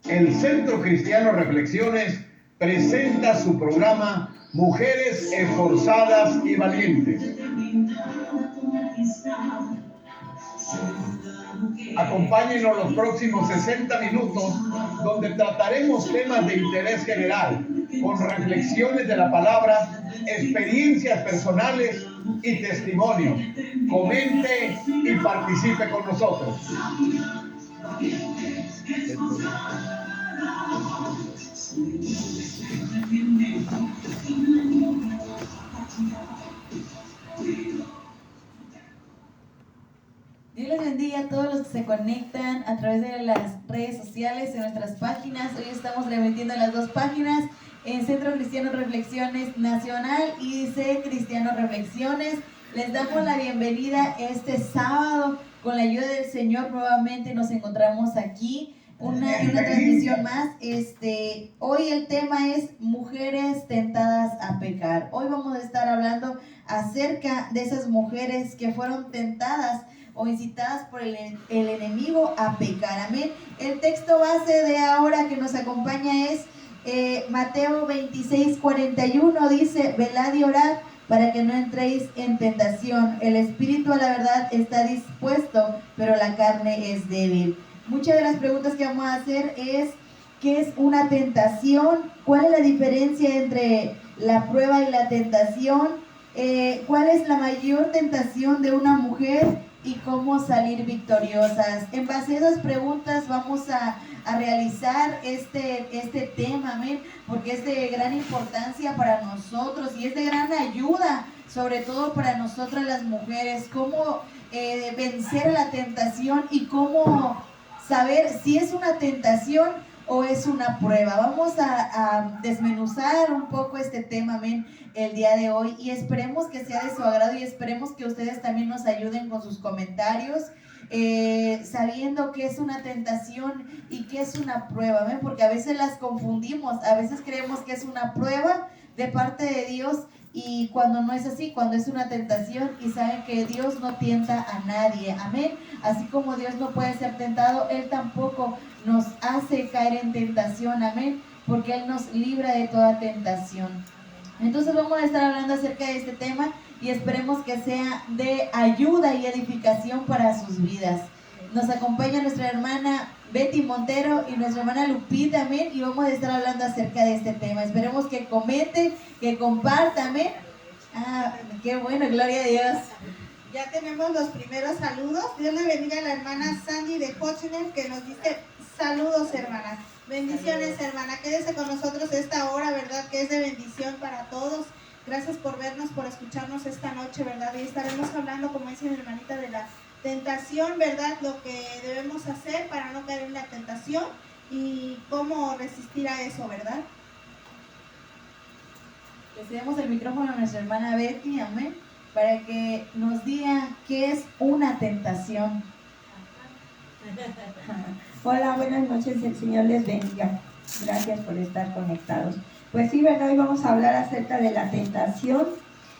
el Centro Cristiano Reflexiones presenta su programa Mujeres Esforzadas y Valientes. Acompáñenos los próximos 60 minutos, donde trataremos temas de interés general, con reflexiones de la palabra, experiencias personales y testimonios. Comente y participe con nosotros. Dios les bendiga a todos los que se conectan a través de las redes sociales, en nuestras páginas. Hoy estamos remitiendo las dos páginas, en Centro Cristiano Reflexiones Nacional y C Cristiano Reflexiones. Les damos la bienvenida este sábado. Con la ayuda del Señor nuevamente nos encontramos aquí. Una transmisión más. Hoy el tema es mujeres tentadas a pecar. Hoy vamos a estar hablando acerca de esas mujeres que fueron tentadas o incitadas por el enemigo a pecar. Amén. El texto base de ahora que nos acompaña es Mateo 26:41. Dice: velad y orad para que no entréis en tentación. El espíritu a la verdad está dispuesto, pero la carne es débil. Muchas de las preguntas que vamos a hacer es: ¿qué es una tentación? ¿Cuál es la diferencia entre la prueba y la tentación? ¿Cuál es la mayor tentación de una mujer? Y cómo salir victoriosas. En base a esas preguntas vamos a realizar este tema, amén, porque es de gran importancia para nosotros y es de gran ayuda, sobre todo para nosotras las mujeres, cómo vencer la tentación y cómo saber si es una tentación o es una prueba. Vamos a desmenuzar un poco este tema, amén, el día de hoy, y esperemos que sea de su agrado y esperemos que ustedes también nos ayuden con sus comentarios, sabiendo qué es una tentación y qué es una prueba, ¿ven? Porque a veces las confundimos, a veces creemos que es una prueba de parte de Dios y cuando no es así, cuando es una tentación, y saben que Dios no tienta a nadie, amén. Así como Dios no puede ser tentado, Él tampoco nos hace caer en tentación, amén, porque Él nos libra de toda tentación. Entonces vamos a estar hablando acerca de este tema y esperemos que sea de ayuda y edificación para sus vidas. Nos acompaña nuestra hermana Betty Montero y nuestra hermana Lupita, amén, y vamos a estar hablando acerca de este tema. Esperemos que comenten, que compartan, amén. Qué bueno, gloria a Dios. Ya tenemos los primeros saludos. Dios le bendiga a la hermana Sandy de Hochner, que nos dice: saludos, hermana. Bendiciones, hermana. Quédese con nosotros esta hora, ¿verdad? Que es de bendición para todos. Gracias por vernos, por escucharnos esta noche, ¿verdad? Y estaremos hablando, como dice mi hermanita, de la tentación, ¿verdad? Lo que debemos hacer para no caer en la tentación y cómo resistir a eso, ¿verdad? Le cedemos el micrófono a nuestra hermana Betty, amén, para que nos diga qué es una tentación. Hola, buenas noches, el Señor les bendiga. Gracias por estar conectados. Pues sí, ¿verdad? Hoy vamos a hablar acerca de la tentación.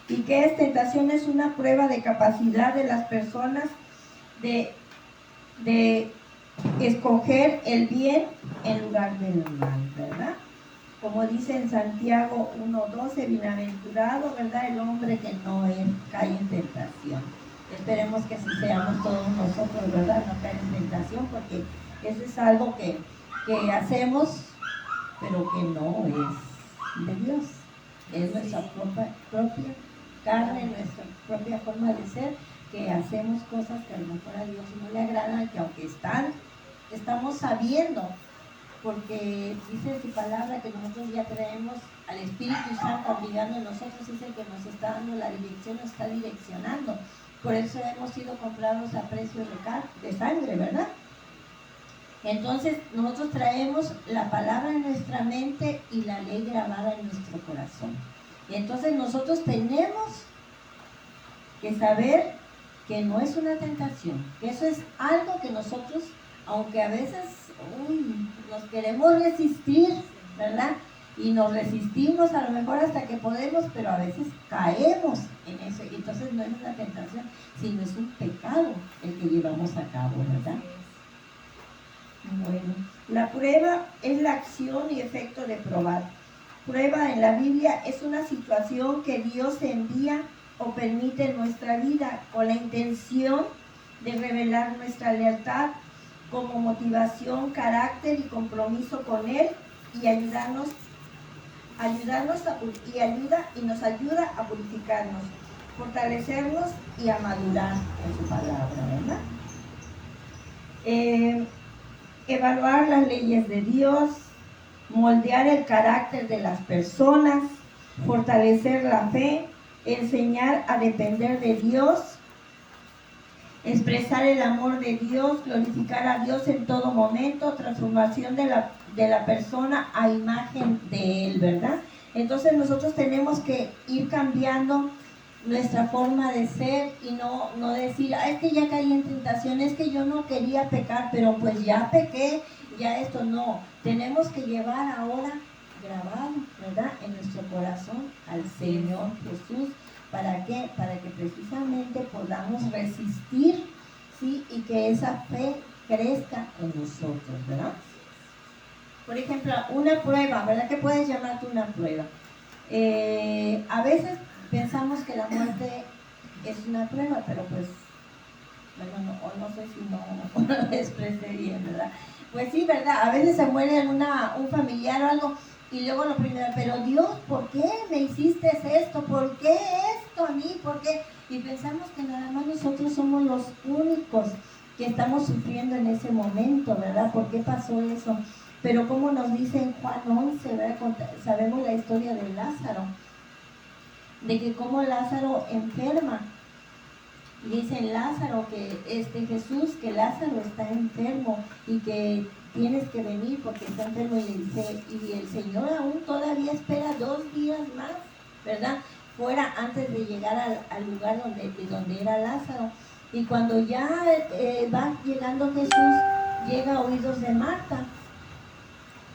¿Y qué es? Tentación es una prueba de capacidad de las personas de escoger el bien en lugar del mal, ¿verdad? Como dice en Santiago 1:12, bienaventurado, ¿verdad?, el hombre que no cae en tentación. Esperemos que así seamos todos nosotros, ¿verdad? No caer en tentación, porque eso es algo que hacemos, pero que no es de Dios. Es nuestra propia carne, nuestra propia forma de ser, que hacemos cosas que a lo mejor a Dios no le agradan, que aunque estamos sabiendo, porque dice en su palabra que nosotros ya traemos al Espíritu Santo obligando a nosotros, es el que nos está dando la dirección, nos está direccionando. Por eso hemos sido comprados a precio de sangre, ¿verdad? Entonces nosotros traemos la palabra en nuestra mente y la ley grabada en nuestro corazón. Y entonces nosotros tenemos que saber que no es una tentación, que eso es algo que nosotros, aunque a veces nos queremos resistir, ¿verdad? Y nos resistimos a lo mejor hasta que podemos, pero a veces caemos en eso. Y entonces no es una tentación, sino es un pecado el que llevamos a cabo, ¿verdad? Bueno, La prueba es la acción y efecto de probar. Prueba en la Biblia es una situación que Dios envía o permite en nuestra vida con la intención de revelar nuestra lealtad como motivación, carácter y compromiso con Él y nos ayuda a purificarnos, fortalecernos y a madurar en su palabra, ¿verdad? Evaluar las leyes de Dios, moldear el carácter de las personas, fortalecer la fe, enseñar a depender de Dios, expresar el amor de Dios, glorificar a Dios en todo momento, transformación de la persona a imagen de Él, ¿verdad? Entonces nosotros tenemos que ir cambiando nuestra forma de ser y no decir, es que ya caí en tentación, es que yo no quería pecar, pero pues ya pequé, ya esto no. Tenemos que llevar ahora grabado, ¿verdad?, en nuestro corazón al Señor Jesús. ¿Para qué? Para que precisamente podamos resistir, ¿sí? Y que esa fe crezca en nosotros, ¿verdad? Por ejemplo, una prueba, ¿verdad? ¿Qué puedes llamarte una prueba? A veces pensamos que la muerte es una prueba, pero pues, bueno, no sé si no lo expresé bien, ¿verdad? Pues sí, ¿verdad? A veces se muere un familiar o algo, y luego lo primero, pero Dios, ¿por qué me hiciste esto? ¿Por qué esto a mí? ¿Por qué? Y pensamos que nada más nosotros somos los únicos que estamos sufriendo en ese momento, ¿verdad? ¿Por qué pasó eso? Pero como nos dice en Juan 11, ¿verdad? Sabemos la historia de Lázaro, de que como Lázaro enferma. Dice Lázaro que Jesús, que Lázaro está enfermo y que tienes que venir porque está enfermo, y le dice, y el Señor aún todavía espera 2 días más, ¿verdad? Fuera antes de llegar al lugar donde era Lázaro. Y cuando ya va llegando Jesús, llega a oídos de Marta.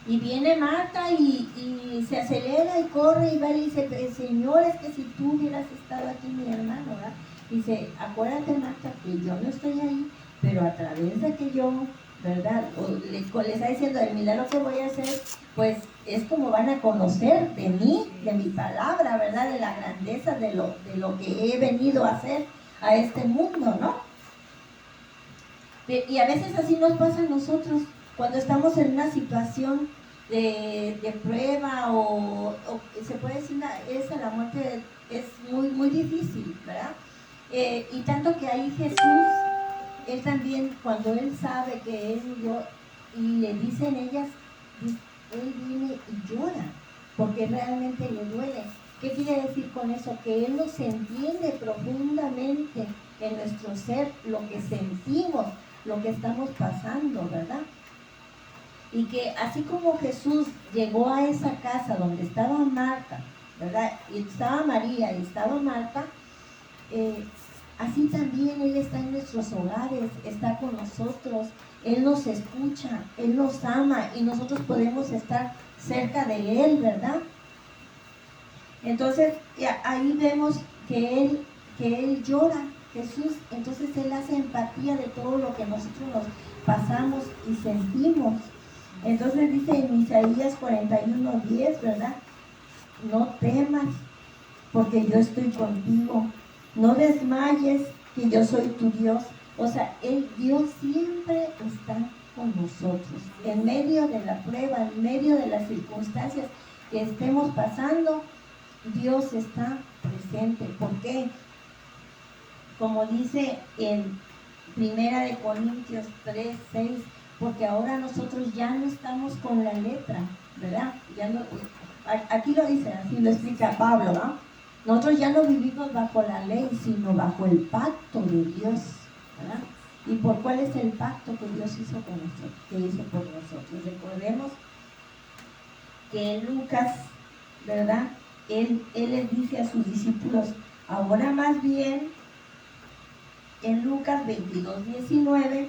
Y viene Marta y se acelera y corre y va y dice, Señor, es que si tú hubieras estado aquí, mi hermano, ¿verdad? Dice, acuérdate, Marta, que yo no estoy ahí, pero a través de que yo, ¿verdad? Le está diciendo, el milagro que voy a hacer, pues es como van a conocer de mí, de mi palabra, ¿verdad? De la grandeza de lo que he venido a hacer a este mundo, ¿no? Y a veces así nos pasa a nosotros, cuando estamos en una situación de prueba o se puede decir, la muerte es muy, muy difícil, ¿verdad? Y tanto que ahí Jesús, Él también, cuando Él sabe que Él murió y le dicen ellas, Él viene y llora, porque realmente le duele. ¿Qué quiere decir con eso? Que Él nos entiende profundamente en nuestro ser, lo que sentimos, lo que estamos pasando, ¿verdad? Y que así como Jesús llegó a esa casa donde estaba Marta, ¿verdad? Y estaba María y estaba Marta, así también Él está en nuestros hogares, está con nosotros, Él nos escucha, Él nos ama y nosotros podemos estar cerca de Él, ¿verdad? Entonces ahí vemos que Él llora, Jesús, entonces Él hace empatía de todo lo que nosotros nos pasamos y sentimos. Entonces dice en Isaías 41:10, ¿verdad? No temas, porque yo estoy contigo. No desmayes, que yo soy tu Dios. O sea, Dios siempre está con nosotros. En medio de la prueba, en medio de las circunstancias que estemos pasando, Dios está presente. ¿Por qué? Como dice en 1 Corintios 3:6, porque ahora nosotros ya no estamos con la letra, ¿verdad? Ya no, aquí lo dice, así lo explica Pablo, ¿no? Nosotros ya no vivimos bajo la ley, sino bajo el pacto de Dios, ¿verdad? ¿Y por cuál es el pacto que Dios hizo con nosotros, que hizo por nosotros? Recordemos que en Lucas, ¿verdad? Él les dice a sus discípulos, ahora más bien, en Lucas 22:19,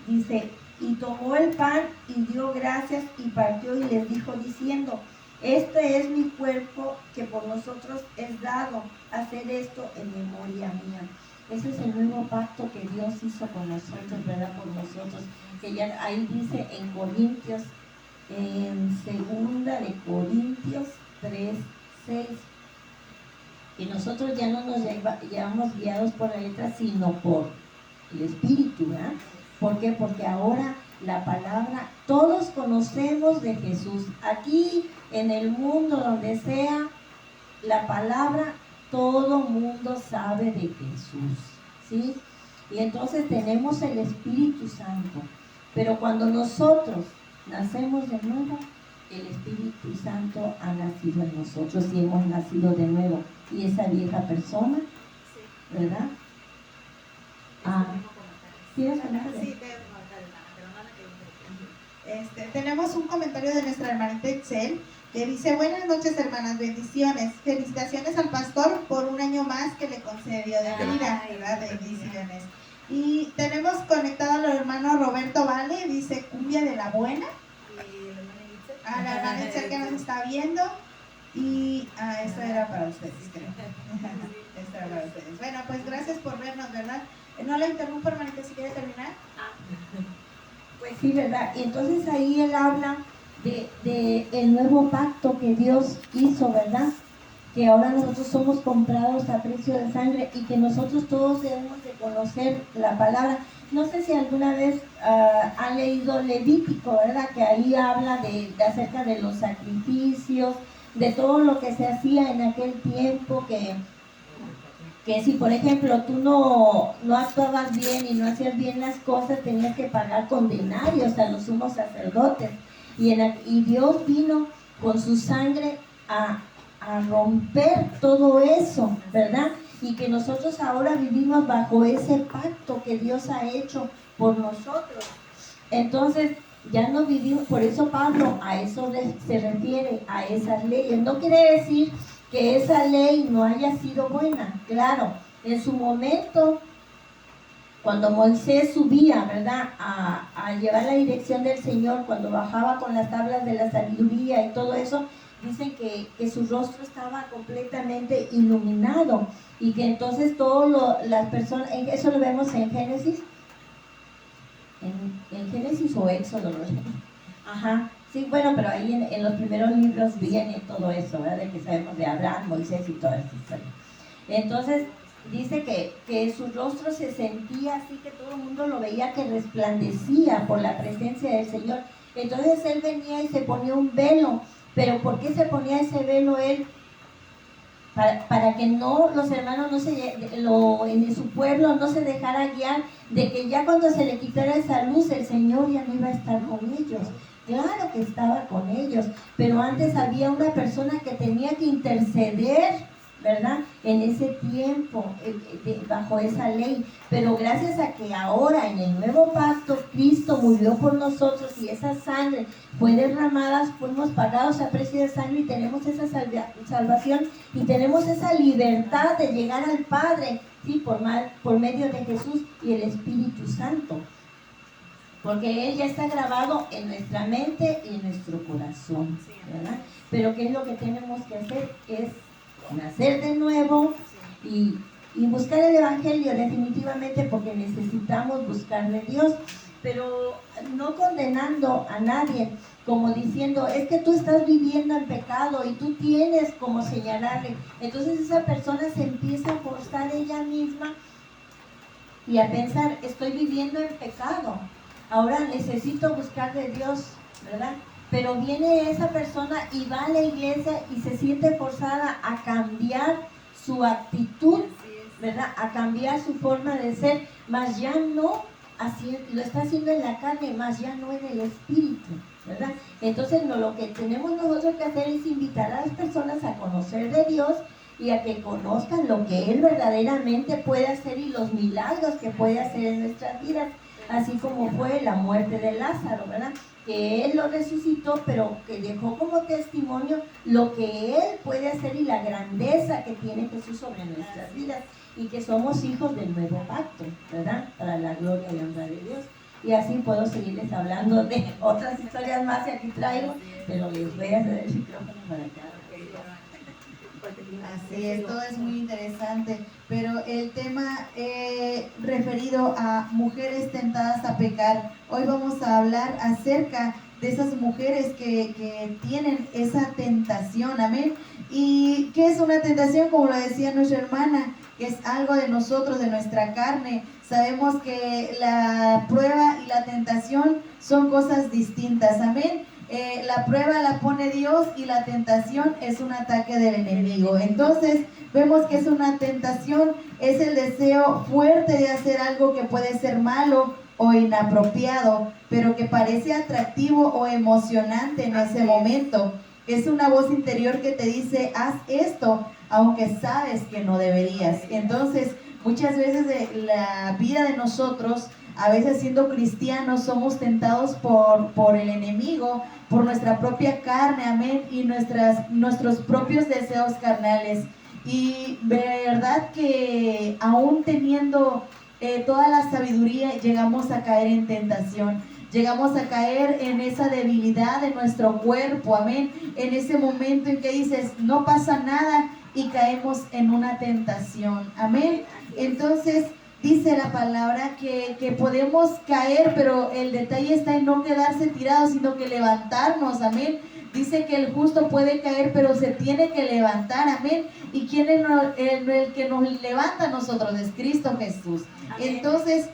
dice, y tomó el pan y dio gracias y partió y les dijo diciendo, este es mi cuerpo que por nosotros es dado, hacer esto en memoria mía. Ese es el nuevo pacto que Dios hizo con nosotros, ¿verdad? Por nosotros. Que ya ahí dice en Corintios, en 2 Corintios 3:6, que nosotros ya no nos llevamos guiados por la letra, sino por el Espíritu, ¿verdad? ¿Por qué? Porque ahora la palabra, todos conocemos de Jesús. Aquí, en el mundo, donde sea, la palabra, todo mundo sabe de Jesús, ¿sí? Y entonces tenemos el Espíritu Santo. Pero cuando nosotros nacemos de nuevo, el Espíritu Santo ha nacido en nosotros y hemos nacido de nuevo. Y esa vieja persona, ¿verdad? ¿Quieres hablar? Sí, tenemos un comentario de nuestra hermanita Excel que dice: buenas noches, hermanas, bendiciones, felicitaciones al pastor por un año más que le concedió de vida, ¿verdad? Bendiciones. Y tenemos conectado al hermano Roberto Vale, dice cumbia de la buena, a la hermana Excel que nos está viendo. Y esto era para ustedes, creo. Esto era para ustedes. Bueno, pues gracias por vernos, ¿verdad? No la interrumpo, hermanita, si quiere terminar. Pues sí, ¿verdad? Y entonces ahí él habla de el nuevo pacto que Dios hizo, ¿verdad? Que ahora nosotros somos comprados a precio de sangre y que nosotros todos debemos de conocer la palabra. No sé si alguna vez han leído Levítico, ¿verdad? Que ahí habla de acerca de los sacrificios, de todo lo que se hacía en aquel tiempo, que si por ejemplo tú no actuabas bien y no hacías bien las cosas, tenías que pagar con denarios a los sumos sacerdotes. Y Dios vino con su sangre a romper todo eso, ¿verdad? Y que nosotros ahora vivimos bajo ese pacto que Dios ha hecho por nosotros. Entonces, ya no vivimos, por eso Pablo a eso se refiere, a esas leyes. No quiere decir que esa ley no haya sido buena. Claro, en su momento, cuando Moisés subía, ¿verdad?, a llevar la dirección del Señor, cuando bajaba con las tablas de la sabiduría y todo eso, dicen que su rostro estaba completamente iluminado y que entonces todas las personas, eso lo vemos en Génesis, en Génesis o Éxodo, ¿no? Ajá, sí, bueno, pero ahí en los primeros libros viene todo eso, ¿verdad? De que sabemos de Abraham, Moisés y toda esa historia. Entonces, dice que su rostro se sentía así, que todo el mundo lo veía que resplandecía por la presencia del Señor. Entonces él venía y se ponía un velo. ¿Pero por qué se ponía ese velo él? Para que no, los hermanos en su pueblo no se dejara guiar de que ya cuando se le quitara esa luz, el Señor ya no iba a estar con ellos. Claro que estaba con ellos, pero antes había una persona que tenía que interceder, ¿verdad? En ese tiempo, bajo esa ley. Pero gracias a que ahora en el nuevo pacto Cristo murió por nosotros y esa sangre fue derramada, fuimos pagados a precio de sangre y tenemos esa salvación y tenemos esa libertad de llegar al Padre, ¿sí? Por medio de Jesús y el Espíritu Santo. Porque Él ya está grabado en nuestra mente y en nuestro corazón, ¿verdad? Pero ¿qué es lo que tenemos que hacer? Es nacer de nuevo y buscar el Evangelio definitivamente, porque necesitamos buscarle a Dios, pero no condenando a nadie, como diciendo, es que tú estás viviendo en pecado y tú tienes como señalarle. Entonces esa persona se empieza a forzar ella misma y a pensar, estoy viviendo en pecado, ahora necesito buscar de Dios, ¿verdad? Pero viene esa persona y va a la iglesia y se siente forzada a cambiar su actitud, ¿verdad? A cambiar su forma de ser, mas ya no así, lo está haciendo en la carne, mas ya no en el espíritu, ¿verdad? Entonces lo que tenemos nosotros que hacer es invitar a las personas a conocer de Dios y a que conozcan lo que Él verdaderamente puede hacer y los milagros que puede hacer en nuestras vidas, así como fue la muerte de Lázaro, ¿verdad? Que Él lo resucitó, pero que dejó como testimonio lo que Él puede hacer y la grandeza que tiene Jesús sobre nuestras vidas, y que somos hijos del nuevo pacto, ¿verdad? Para la gloria y honra de Dios. Y así puedo seguirles hablando de otras historias más que aquí traigo, pero les voy a hacer el micrófono para que después de Así es, todo es muy interesante, pero el tema referido a mujeres tentadas a pecar, hoy vamos a hablar acerca de esas mujeres que tienen esa tentación, amén. ¿Y qué es una tentación? Como lo decía nuestra hermana, que es algo de nosotros, de nuestra carne. Sabemos que la prueba y la tentación son cosas distintas, amén. La prueba la pone Dios y la tentación es un ataque del enemigo. Entonces vemos que es una tentación, es el deseo fuerte de hacer algo que puede ser malo o inapropiado, pero que parece atractivo o emocionante en ese momento. Es una voz interior que te dice, haz esto, aunque sabes que no deberías. Entonces, muchas veces de la vida de nosotros, a veces siendo cristianos, somos tentados por el enemigo, por nuestra propia carne, amén, y nuestros propios deseos carnales. Y verdad que aún teniendo toda la sabiduría, llegamos a caer en tentación. Llegamos a caer en esa debilidad de nuestro cuerpo, amén. En ese momento en que dices, no pasa nada, y caemos en una tentación, amén. Entonces, dice la palabra que podemos caer, pero el detalle está en no quedarse tirados, sino que levantarnos, amén. Dice que el justo puede caer, pero se tiene que levantar, amén. ¿Y quién es el que nos levanta a nosotros? Es Cristo Jesús. Amén. Entonces,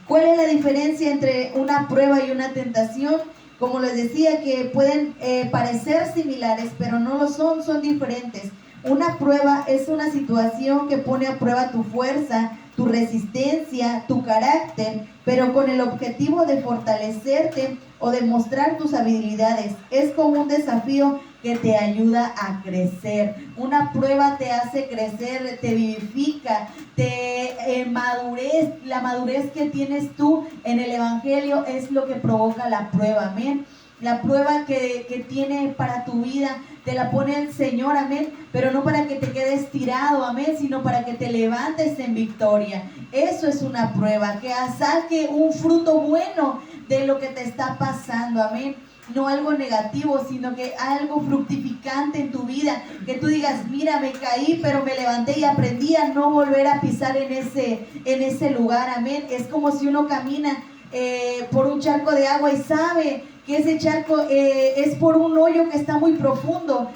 ¿cuál es la diferencia entre una prueba y una tentación? Como les decía, que pueden parecer similares, pero no lo son, son diferentes. Una prueba es una situación que pone a prueba tu fuerza, tu resistencia, tu carácter, pero con el objetivo de fortalecerte o de mostrar tus habilidades. Es como un desafío que te ayuda a crecer. Una prueba te hace crecer, te vivifica, te madurez. La madurez que tienes tú en el Evangelio es lo que provoca la prueba, amén. La prueba que tiene para tu vida te la pone el Señor, amén, pero no para que te quedes tirado, amén, sino para que te levantes en victoria. Eso es una prueba, que saque un fruto bueno de lo que te está pasando, amén. No algo negativo, sino que algo fructificante en tu vida, que tú digas, mira, me caí, pero me levanté y aprendí a no volver a pisar en ese lugar, amén. Es como si uno camina por un charco de agua y sabe que ese charco es por un hoyo que está muy profundo.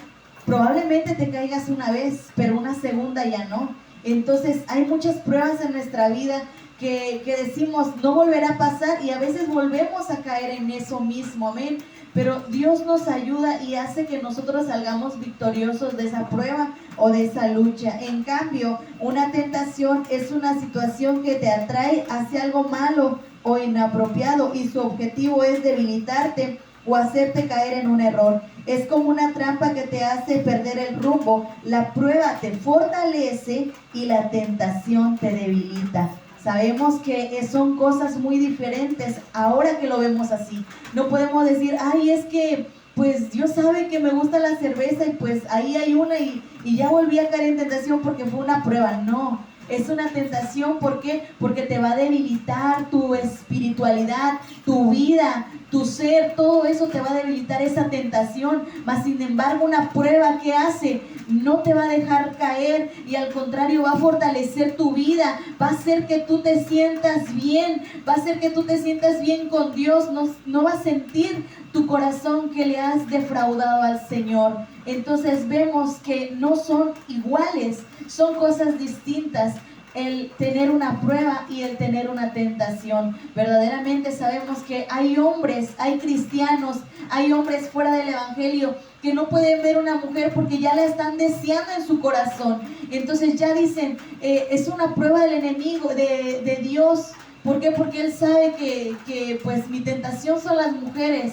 Probablemente te caigas una vez, pero una segunda ya no. Entonces hay muchas pruebas en nuestra vida que decimos no volverá a pasar, y a veces volvemos a caer en eso mismo, amén. Pero Dios nos ayuda y hace que nosotros salgamos victoriosos de esa prueba o de esa lucha. En cambio, una tentación es una situación que te atrae hacia algo malo o inapropiado, y su objetivo es debilitarte o hacerte caer en un error. Es como una trampa que te hace perder el rumbo. La prueba te fortalece y la tentación te debilita. Sabemos que son cosas muy diferentes ahora que lo vemos así. No podemos decir, ay, es que pues Dios sabe que me gusta la cerveza y pues ahí hay una y ya volví a caer en tentación porque fue una prueba. No, es una tentación. ¿Por qué? Porque te va a debilitar tu espiritualidad, tu vida, tu ser, todo eso te va a debilitar esa tentación. Mas sin embargo, una prueba, ¿qué hace? No te va a dejar caer, y al contrario va a fortalecer tu vida, va a hacer que tú te sientas bien, va a hacer que tú te sientas bien con Dios. No va a sentir tu corazón que le has defraudado al Señor. Entonces vemos que no son iguales, son cosas distintas. El tener una prueba y el tener una tentación. Verdaderamente sabemos que hay hombres, hay cristianos, hay hombres fuera del Evangelio que no pueden ver una mujer porque ya la están deseando en su corazón. Entonces ya dicen, es una prueba del enemigo, de Dios. ¿Por qué? Porque Él sabe que pues mi tentación son las mujeres.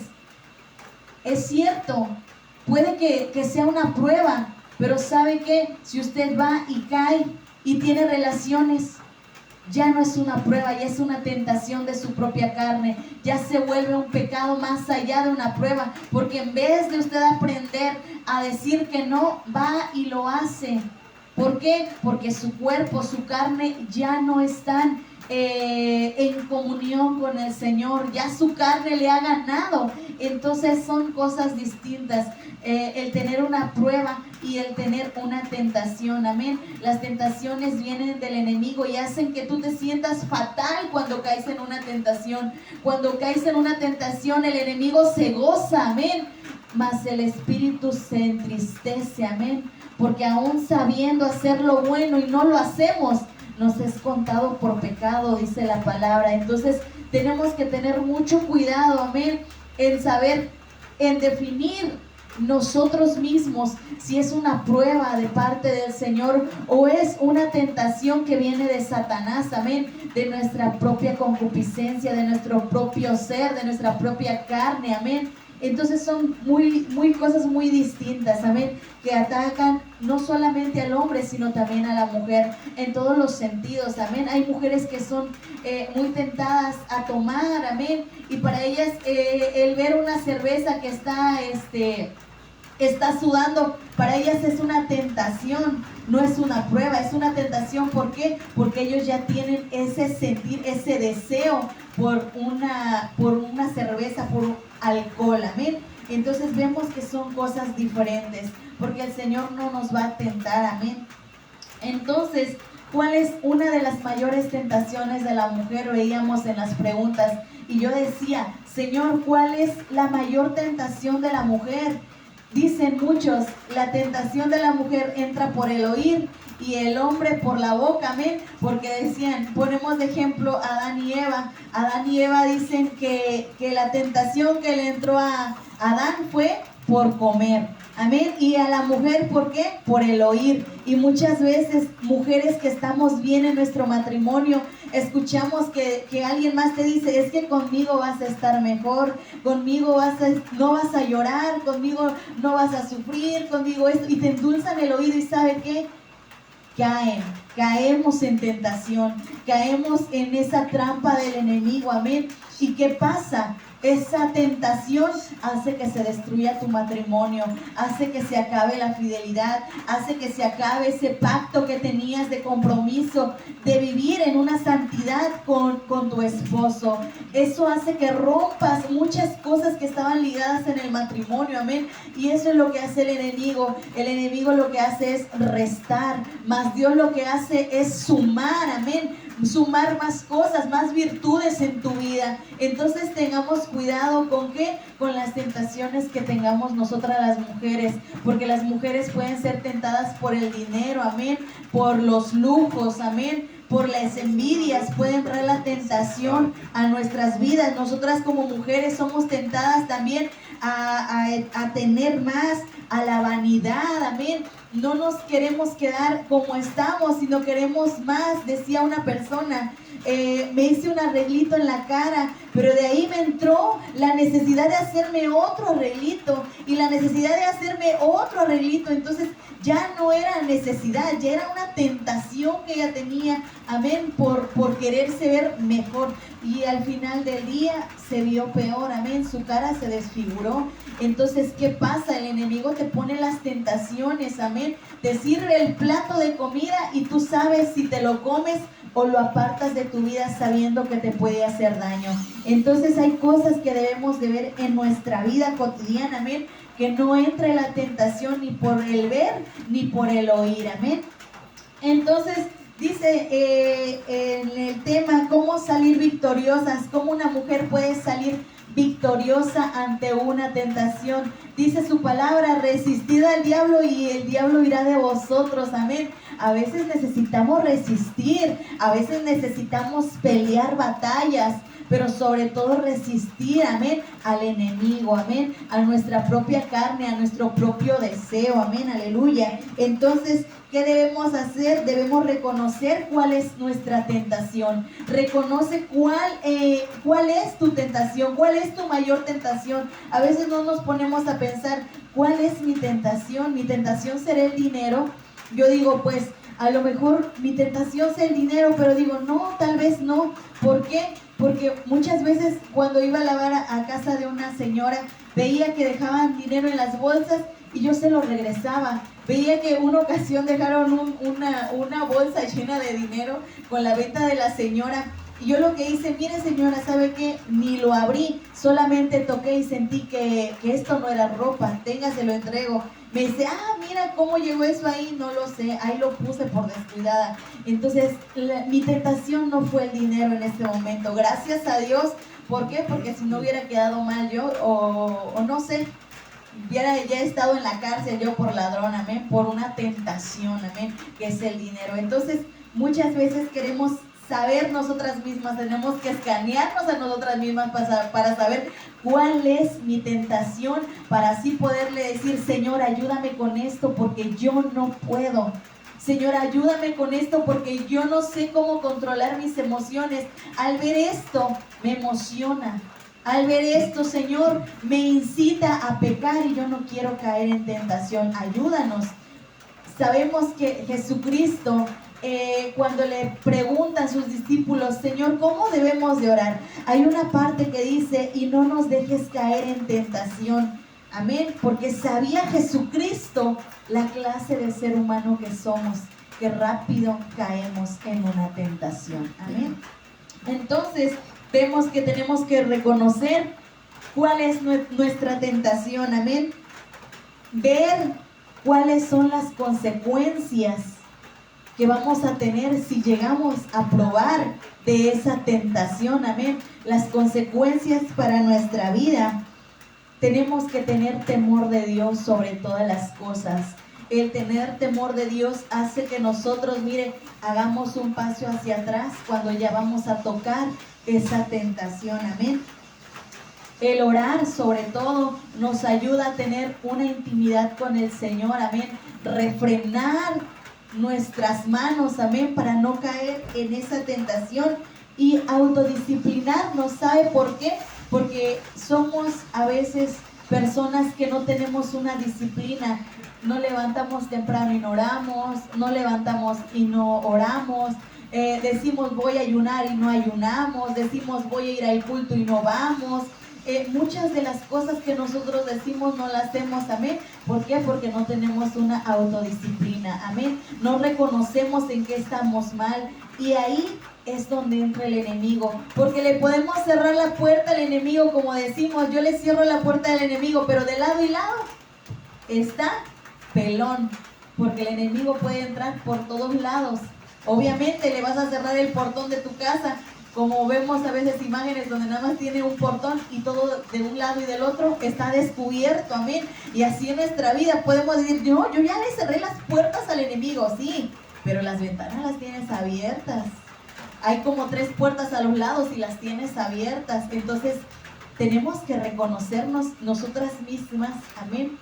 Es cierto, puede que sea una prueba, pero ¿sabe qué? Si usted va y cae y tiene relaciones, ya no es una prueba, ya es una tentación de su propia carne, ya se vuelve un pecado más allá de una prueba, porque en vez de usted aprender a decir que no, va y lo hace. ¿Por qué? Porque su cuerpo, su carne ya no están en comunión con el Señor, ya su carne le ha ganado. Entonces son cosas distintas, el tener una prueba y el tener una tentación, amén. Las tentaciones vienen del enemigo y hacen que tú te sientas fatal cuando caes en una tentación. Cuando caes en una tentación, el enemigo se goza, amén, mas el espíritu se entristece, amén, porque aún sabiendo hacer lo bueno y no lo hacemos, nos es contado por pecado, dice la palabra. Entonces tenemos que tener mucho cuidado, amén, en saber, en definir nosotros mismos si es una prueba de parte del Señor o es una tentación que viene de Satanás, amén, de nuestra propia concupiscencia, de nuestro propio ser, de nuestra propia carne, amén. Entonces son cosas muy distintas, amén, que atacan no solamente al hombre, sino también a la mujer, en todos los sentidos, amén. Hay mujeres que son muy tentadas a tomar, amén, y para ellas el ver una cerveza que está sudando, para ellas es una tentación, no es una prueba, es una tentación. ¿Por qué? Porque ellos ya tienen ese sentir, ese deseo por una cerveza, por alcohol, amén. Entonces vemos que son cosas diferentes, porque el Señor no nos va a tentar, amén. Entonces, ¿cuál es una de las mayores tentaciones de la mujer? Veíamos en las preguntas, y yo decía, Señor, ¿cuál es la mayor tentación de la mujer? Dicen muchos, la tentación de la mujer entra por el oír y el hombre por la boca, amén, porque decían, ponemos de ejemplo a Adán y Eva. Adán y Eva dicen que la tentación que le entró a Adán fue por comer, amén, y a la mujer, ¿por qué? Por el oír. Y muchas veces, mujeres que estamos bien en nuestro matrimonio, escuchamos que alguien más te dice, es que conmigo vas a estar mejor, conmigo no vas a llorar, conmigo no vas a sufrir, conmigo esto, y te endulzan el oído. ¿Y sabe qué? Caemos en tentación, caemos en esa trampa del enemigo, amén. ¿Y qué pasa? Esa tentación hace que se destruya tu matrimonio, hace que se acabe la fidelidad, hace que se acabe ese pacto que tenías de compromiso, de vivir en una santidad con tu esposo. Eso hace que rompas muchas cosas que estaban ligadas en el matrimonio, amén. Y eso es lo que hace el enemigo. El enemigo lo que hace es restar, mas Dios lo que hace es sumar, amén. Sumar más cosas, más virtudes en tu vida. Entonces tengamos cuidado con qué, con las tentaciones que tengamos nosotras las mujeres, porque las mujeres pueden ser tentadas por el dinero, amén, por los lujos, amén, por las envidias, pueden traer la tentación a nuestras vidas. Nosotras como mujeres somos tentadas también a tener más, a la vanidad, amén. No nos queremos quedar como estamos, sino queremos más. Decía una persona, me hice un arreglito en la cara, pero de ahí me entró la necesidad de hacerme otro arreglito y la necesidad de hacerme otro arreglito. Entonces ya no era necesidad, ya era una tentación que ella tenía, amén, por quererse ver mejor. Y al final del día se vio peor, amén, su cara se desfiguró. Entonces, ¿qué pasa? El enemigo te pone las tentaciones, amén. Te sirve el plato de comida y tú sabes si te lo comes o lo apartas de tu vida sabiendo que te puede hacer daño. Entonces hay cosas que debemos de ver en nuestra vida cotidiana, amén, que no entre la tentación ni por el ver ni por el oír, amén. Entonces dice en el tema cómo salir victoriosas, cómo una mujer puede salir victoriosa ante una tentación. Dice su palabra, resistid al diablo y el diablo irá de vosotros, amén. A veces necesitamos resistir, a veces necesitamos pelear batallas, pero sobre todo resistir, amén, al enemigo, amén, a nuestra propia carne, a nuestro propio deseo, amén, aleluya. Entonces, ¿qué debemos hacer? Debemos reconocer cuál es nuestra tentación. Reconoce cuál es tu tentación, cuál es tu mayor tentación. A veces no nos ponemos a pensar, ¿cuál es mi tentación? ¿Mi tentación será el dinero? Yo digo, pues, a lo mejor mi tentación sea el dinero, pero digo, no, tal vez no. ¿Por qué? Porque muchas veces cuando iba a lavar a casa de una señora, veía que dejaban dinero en las bolsas y yo se lo regresaba. Veía que una ocasión dejaron una bolsa llena de dinero con la venta de la señora. Y yo lo que hice, mire señora, ¿sabe qué? Ni lo abrí, solamente toqué y sentí que esto no era ropa, tenga, se lo entrego. Me dice, mira cómo llegó eso ahí, no lo sé, ahí lo puse por descuidada. Entonces, mi tentación no fue el dinero en este momento, gracias a Dios. ¿Por qué? Porque si no hubiera quedado mal yo, o no sé, hubiera ya estado en la cárcel yo por ladrón, amén, por una tentación, amén, que es el dinero. Entonces, muchas veces queremos saber nosotras mismas, tenemos que escanearnos a nosotras mismas para saber cuál es mi tentación, para así poderle decir, Señor, ayúdame con esto porque yo no puedo. Señor, ayúdame con esto porque yo no sé cómo controlar mis emociones. Al ver esto, me emociona. Al ver esto, Señor, me incita a pecar y yo no quiero caer en tentación. Ayúdanos. Sabemos que Jesucristo, cuando le preguntan sus discípulos, Señor, ¿cómo debemos de orar? Hay una parte que dice, y no nos dejes caer en tentación. Amén, porque sabía Jesucristo la clase de ser humano que somos, que rápido caemos en una tentación. Amén. Entonces, vemos que tenemos que reconocer cuál es nuestra tentación. Amén. Ver cuáles son las consecuencias que vamos a tener si llegamos a probar de esa tentación. Amén. Las consecuencias para nuestra vida. Tenemos que tener temor de Dios sobre todas las cosas. El tener temor de Dios hace que nosotros, mire, hagamos un paso hacia atrás cuando ya vamos a tocar esa tentación. Amén. El orar, sobre todo, nos ayuda a tener una intimidad con el Señor. Amén. Refrenar nuestras manos, amén, para no caer en esa tentación y autodisciplinarnos. ¿Sabe por qué? Porque somos a veces personas que no tenemos una disciplina. No levantamos temprano y no oramos, no levantamos y no oramos. Decimos voy a ayunar y no ayunamos, decimos voy a ir al culto y no vamos. Muchas de las cosas que nosotros decimos no las hacemos, amén. ¿Por qué? Porque no tenemos una autodisciplina, amén. No reconocemos en qué estamos mal y ahí es donde entra el enemigo, porque le podemos cerrar la puerta al enemigo, como decimos, yo le cierro la puerta al enemigo, pero de lado y lado está pelón, porque el enemigo puede entrar por todos lados. Obviamente le vas a cerrar el portón de tu casa, como vemos a veces imágenes donde nada más tiene un portón y todo de un lado y del otro está descubierto, amén. Y así en nuestra vida podemos decir, yo ya le cerré las puertas al enemigo, sí, pero las ventanas las tienes abiertas. Hay como 3 puertas a los lados y las tienes abiertas. Entonces tenemos que reconocernos nosotras mismas, amén,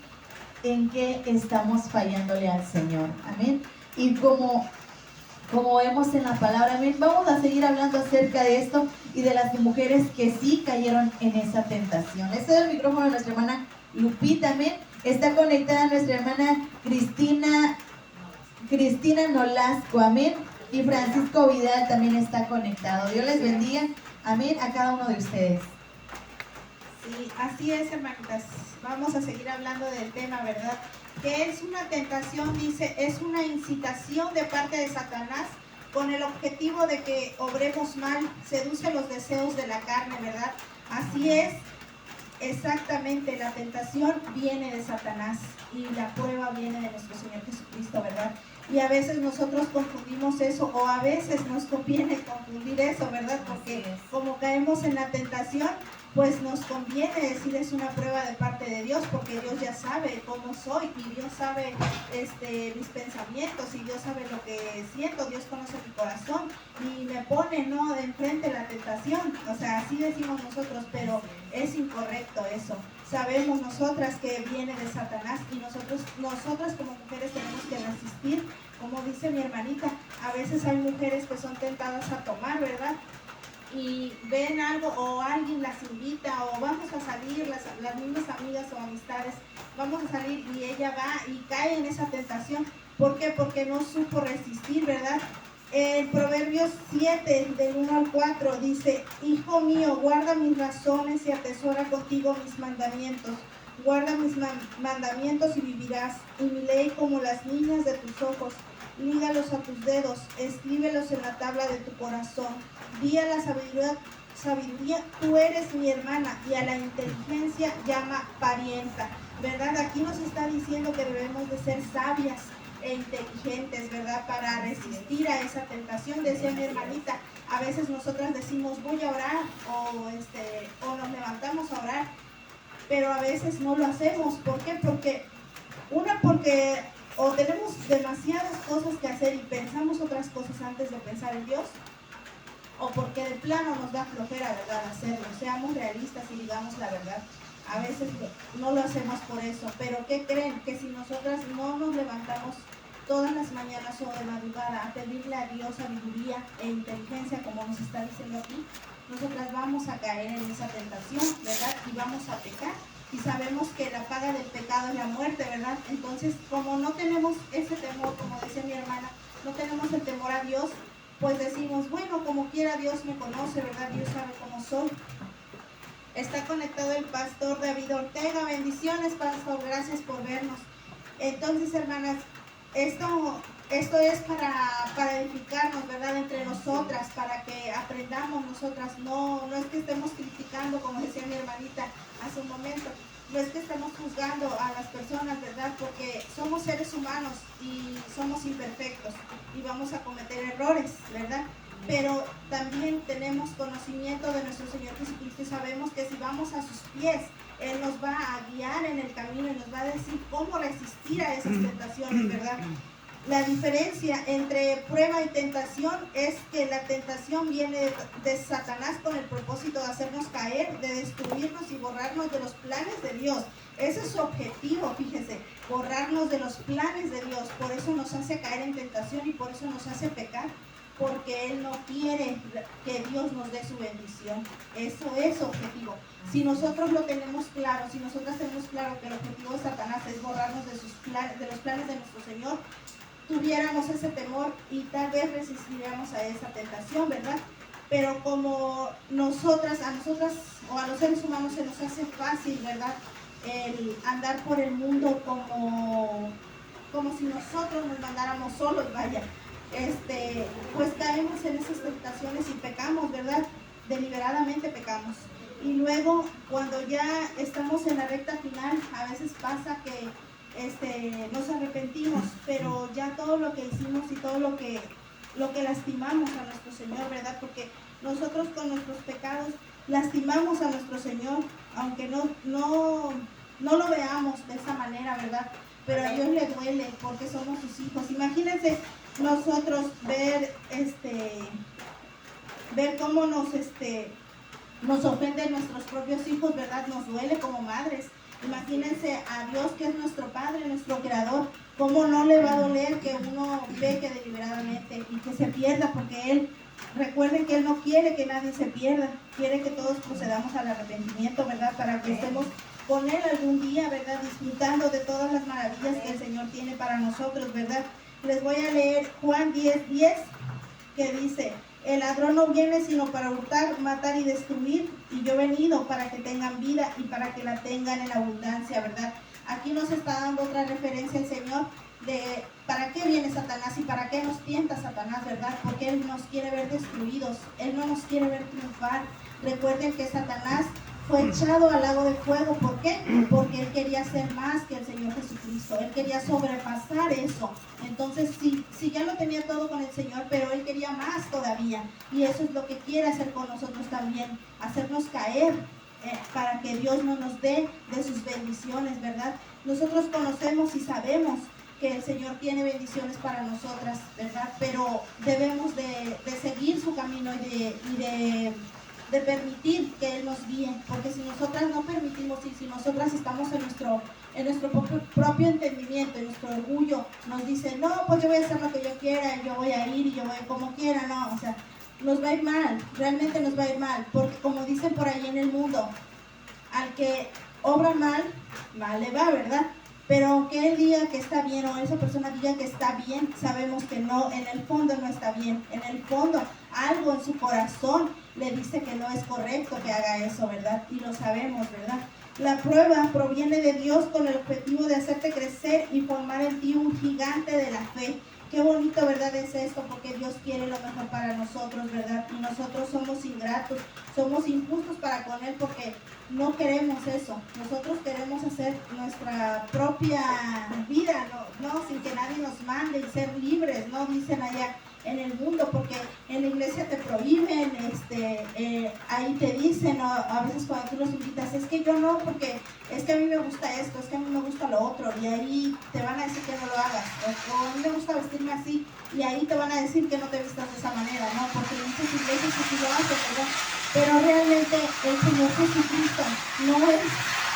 en qué estamos fallándole al Señor, amén. Y como vemos en la palabra, amén, vamos a seguir hablando acerca de esto y de las mujeres que sí cayeron en esa tentación. Este es el micrófono de nuestra hermana Lupita, amén. Está conectada nuestra hermana Cristina Nolasco, amén. Y Francisco Vidal también está conectado. Dios les bendiga, amén, a cada uno de ustedes. Sí, así es, hermanitas. Vamos a seguir hablando del tema, ¿verdad? Que es una tentación, dice, es una incitación de parte de Satanás con el objetivo de que obremos mal, seduce los deseos de la carne, ¿verdad? Así es, exactamente, la tentación viene de Satanás y la prueba viene de nuestro Señor Jesucristo, ¿verdad? Y a veces nosotros confundimos eso, o a veces nos conviene confundir eso, ¿verdad? Porque como caemos en la tentación, pues nos conviene decir es una prueba de parte de Dios, porque Dios ya sabe cómo soy y Dios sabe mis pensamientos y Dios sabe lo que siento, Dios conoce mi corazón y me pone, ¿no?, de enfrente la tentación. O sea, así decimos nosotros, pero es incorrecto eso. Sabemos nosotras que viene de Satanás y nosotras como mujeres tenemos que resistir. Como dice mi hermanita, a veces hay mujeres que son tentadas a tomar, ¿verdad? Y ven algo o alguien las invita o vamos a salir, las mismas amigas o amistades, vamos a salir y ella va y cae en esa tentación. ¿Por qué? Porque no supo resistir, ¿verdad? En Proverbios 7, del 1 al 4, dice: Hijo mío, guarda mis razones y atesora contigo mis mandamientos. Guarda mis mandamientos y vivirás, y mi ley como las niñas de tus ojos. Lígalos a tus dedos, escríbelos en la tabla de tu corazón. Di a la sabiduría, tú eres mi hermana, y a la inteligencia llama parienta. ¿Verdad? Aquí nos está diciendo que debemos de ser sabias e inteligentes, ¿verdad? Para resistir a esa tentación. Decía mi hermanita, a veces nosotras decimos voy a orar o nos levantamos a orar, pero a veces no lo hacemos. ¿Por qué? Porque o tenemos demasiadas cosas que hacer y pensamos otras cosas antes de pensar en Dios, o porque de plano nos da flojera, ¿verdad?, hacerlo. Seamos realistas y digamos la verdad. A veces no lo hacemos por eso, pero ¿qué creen? Que si nosotras no nos levantamos todas las mañanas o de madrugada a pedirle a Dios sabiduría e inteligencia, como nos está diciendo aquí, nosotras vamos a caer en esa tentación, ¿verdad? Y vamos a pecar. Y sabemos que la paga del pecado es la muerte, ¿verdad? Entonces, como no tenemos ese temor, como decía mi hermana, no tenemos el temor a Dios, pues decimos, bueno, como quiera Dios me conoce, ¿verdad? Dios sabe cómo soy. Está conectado el pastor David Ortega. Bendiciones, pastor, gracias por vernos. Entonces, hermanas, esto es para edificarnos, ¿verdad?, entre nosotras, para que aprendamos nosotras. No es que estemos criticando, como decía mi hermanita hace un momento, no es que estemos juzgando a las personas, ¿verdad?, porque somos seres humanos y somos imperfectos y vamos a cometer errores, ¿verdad? Pero también tenemos conocimiento de nuestro Señor Jesucristo y sabemos que si vamos a sus pies, Él nos va a guiar en el camino y nos va a decir cómo resistir a esas tentaciones, ¿verdad? La diferencia entre prueba y tentación es que la tentación viene de Satanás con el propósito de hacernos caer, de destruirnos y borrarnos de los planes de Dios. Ese es su objetivo, fíjese, borrarnos de los planes de Dios. Por eso nos hace caer en tentación y por eso nos hace pecar, porque Él no quiere que Dios nos dé su bendición. Eso es su objetivo. Si nosotros lo tenemos claro, si nosotras tenemos claro que el objetivo de Satanás es borrarnos de los planes de nuestro Señor, tuviéramos ese temor y tal vez resistiríamos a esa tentación, ¿verdad? Pero como a nosotras o a los seres humanos se nos hace fácil, ¿verdad?, el andar por el mundo como si nosotros nos mandáramos solos, vaya, pues caemos en esas tentaciones y pecamos, ¿verdad? Deliberadamente pecamos. Y luego, cuando ya estamos en la recta final, a veces pasa que nos arrepentimos, pero ya todo lo que hicimos y todo lo que lastimamos a nuestro Señor, ¿verdad? Porque nosotros con nuestros pecados lastimamos a nuestro Señor, aunque no lo veamos de esa manera, ¿verdad? Pero a Dios le duele porque somos sus hijos. Imagínense nosotros ver cómo nos ofenden nuestros propios hijos, ¿verdad? Nos duele como madres. Imagínense a Dios, que es nuestro Padre, nuestro Creador, cómo no le va a doler que uno peque deliberadamente y que se pierda, porque recuerden que Él no quiere que nadie se pierda, quiere que todos procedamos al arrepentimiento, ¿verdad? Para que estemos con Él algún día, ¿verdad? Disfrutando de todas las maravillas que el Señor tiene para nosotros, ¿verdad? Les voy a leer Juan 10:10, que dice: el ladrón no viene sino para hurtar, matar y destruir, y yo he venido para que tengan vida y para que la tengan en abundancia, ¿verdad? Aquí nos está dando otra referencia el Señor de para qué viene Satanás y para qué nos tienta Satanás, ¿verdad? Porque Él nos quiere ver destruidos, Él no nos quiere ver triunfar. Recuerden que Satanás fue echado al lago de fuego. ¿Por qué? Porque Él quería ser más que el Señor Jesucristo. Él quería sobrepasar eso. Entonces, sí ya lo tenía todo con el Señor, pero Él quería más todavía. Y eso es lo que quiere hacer con nosotros también, hacernos caer para que Dios no nos dé de sus bendiciones, ¿verdad? Nosotros conocemos y sabemos que el Señor tiene bendiciones para nosotras, ¿verdad? Pero debemos de seguir su camino y de permitir que Él nos guíe, porque si nosotras no permitimos y si nosotras estamos en nuestro propio entendimiento, en nuestro orgullo, nos dice, no, pues yo voy a hacer lo que yo quiera, y yo voy a ir y yo voy como quiera, no, o sea, nos va a ir mal, realmente nos va a ir mal, porque como dicen por ahí en el mundo, al que obra mal, mal le va, ¿verdad? Pero aunque él diga que está bien o esa persona diga que está bien, sabemos que no, en el fondo no está bien. En el fondo algo en su corazón le dice que no es correcto que haga eso, ¿verdad? Y lo sabemos, ¿verdad? La prueba proviene de Dios con el objetivo de hacerte crecer y formar en ti un gigante de la fe. Qué bonito, ¿verdad? Es esto, porque Dios quiere lo mejor para nosotros, ¿verdad? Y nosotros somos ingratos, somos injustos para con Él porque no queremos eso. Nosotros queremos hacer nuestra propia vida, no sin que nadie nos mande y ser libres, ¿no? Dicen allá en el mundo, porque en la iglesia te prohíben, ahí te dicen, ¿no? A veces cuando tú los invitas, es que yo no, porque es que a mí me gusta esto, es que a mí me gusta lo otro, y ahí te van a decir que no lo hagas, o a mí me gusta vestirme así, y ahí te van a decir que no te vistas de esa manera, ¿no? Porque muchas iglesias así lo hacen, ¿verdad? Pero realmente el Señor Jesucristo no es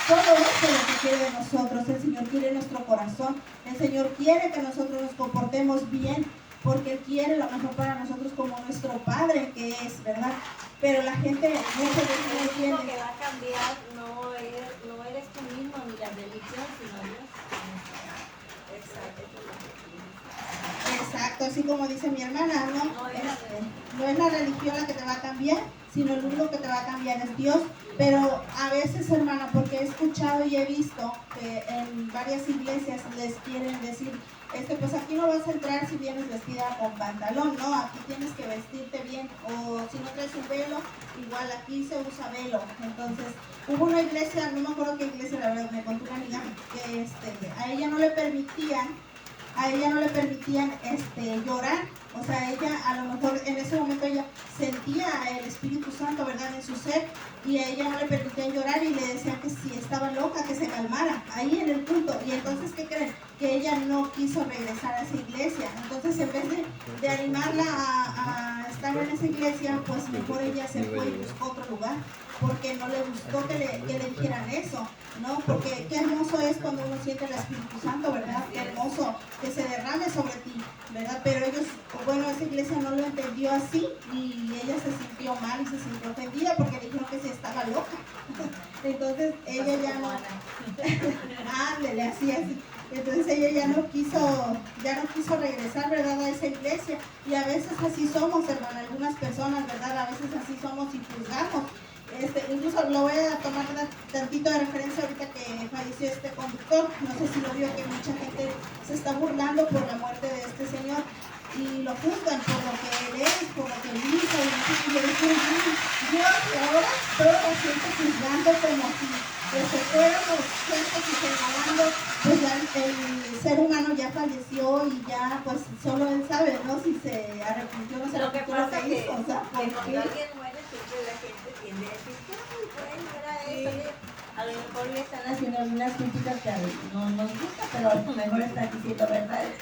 todo eso lo que quiere de nosotros. El Señor quiere nuestro corazón, el Señor quiere que nosotros nos comportemos bien, porque Él quiere lo mejor para nosotros como nuestro Padre que es, ¿verdad? Pero la gente muchas veces no entiende. Lo único que va a cambiar no eres tú mismo ni la religión, sino Dios. Exacto, así como dice mi hermana, no es la religión la que te va a cambiar, sino el único que te va a cambiar es Dios. Pero a veces, hermana, porque he escuchado y he visto que en varias iglesias les quieren decir, pues aquí no vas a entrar si vienes vestida con pantalón, no, aquí tienes que vestirte bien, o si no traes un velo, igual aquí se usa velo. Entonces, hubo una iglesia, no me acuerdo qué iglesia, la verdad, me contó una amiga, que a ella no le permitían llorar. O sea, ella a lo mejor en ese momento ella sentía el Espíritu Santo, ¿verdad?, en su ser, y a ella no le permitían llorar y le decían que si estaba loca, que se calmara, ahí en el punto. Y entonces, ¿qué creen? Que ella no quiso regresar a esa iglesia. Entonces, en vez de animarla a estar en esa iglesia, pues mejor ella se fue y buscó otro lugar, porque no le gustó que le dijeran eso, ¿no? Porque qué hermoso es cuando uno siente el Espíritu Santo, ¿verdad? Qué hermoso que se derrame sobre ti, ¿verdad? Pero ellos, bueno, esa iglesia no lo entendió así y ella se sintió mal y se sintió ofendida porque le dijeron que se estaba loca. Entonces ella ya no, ándele, así. Entonces ella ya no quiso regresar, ¿verdad?, a esa iglesia. Y a veces así somos, hermano, algunas personas, ¿verdad? A veces así somos y juzgamos. Incluso lo voy a tomar tantito de referencia ahorita que falleció este conductor. No sé si lo vio, que mucha gente se está burlando por la muerte de este señor y lo juzgan por lo que él es, por lo que él hizo, y yo dije, Dios, ahora toda la gente juzgando como si se fuéramos gente y señalando, pues ya el ser humano ya falleció y ya pues solo él sabe, ¿no?, si se arrepintió, no sé lo que pasa que hizo, o sea, que cuando alguien muere siempre la gente tiende a decir que ay, bueno, era eso. A lo mejor le están haciendo algunas críticas que no nos gusta, pero a lo mejor están diciendo verdades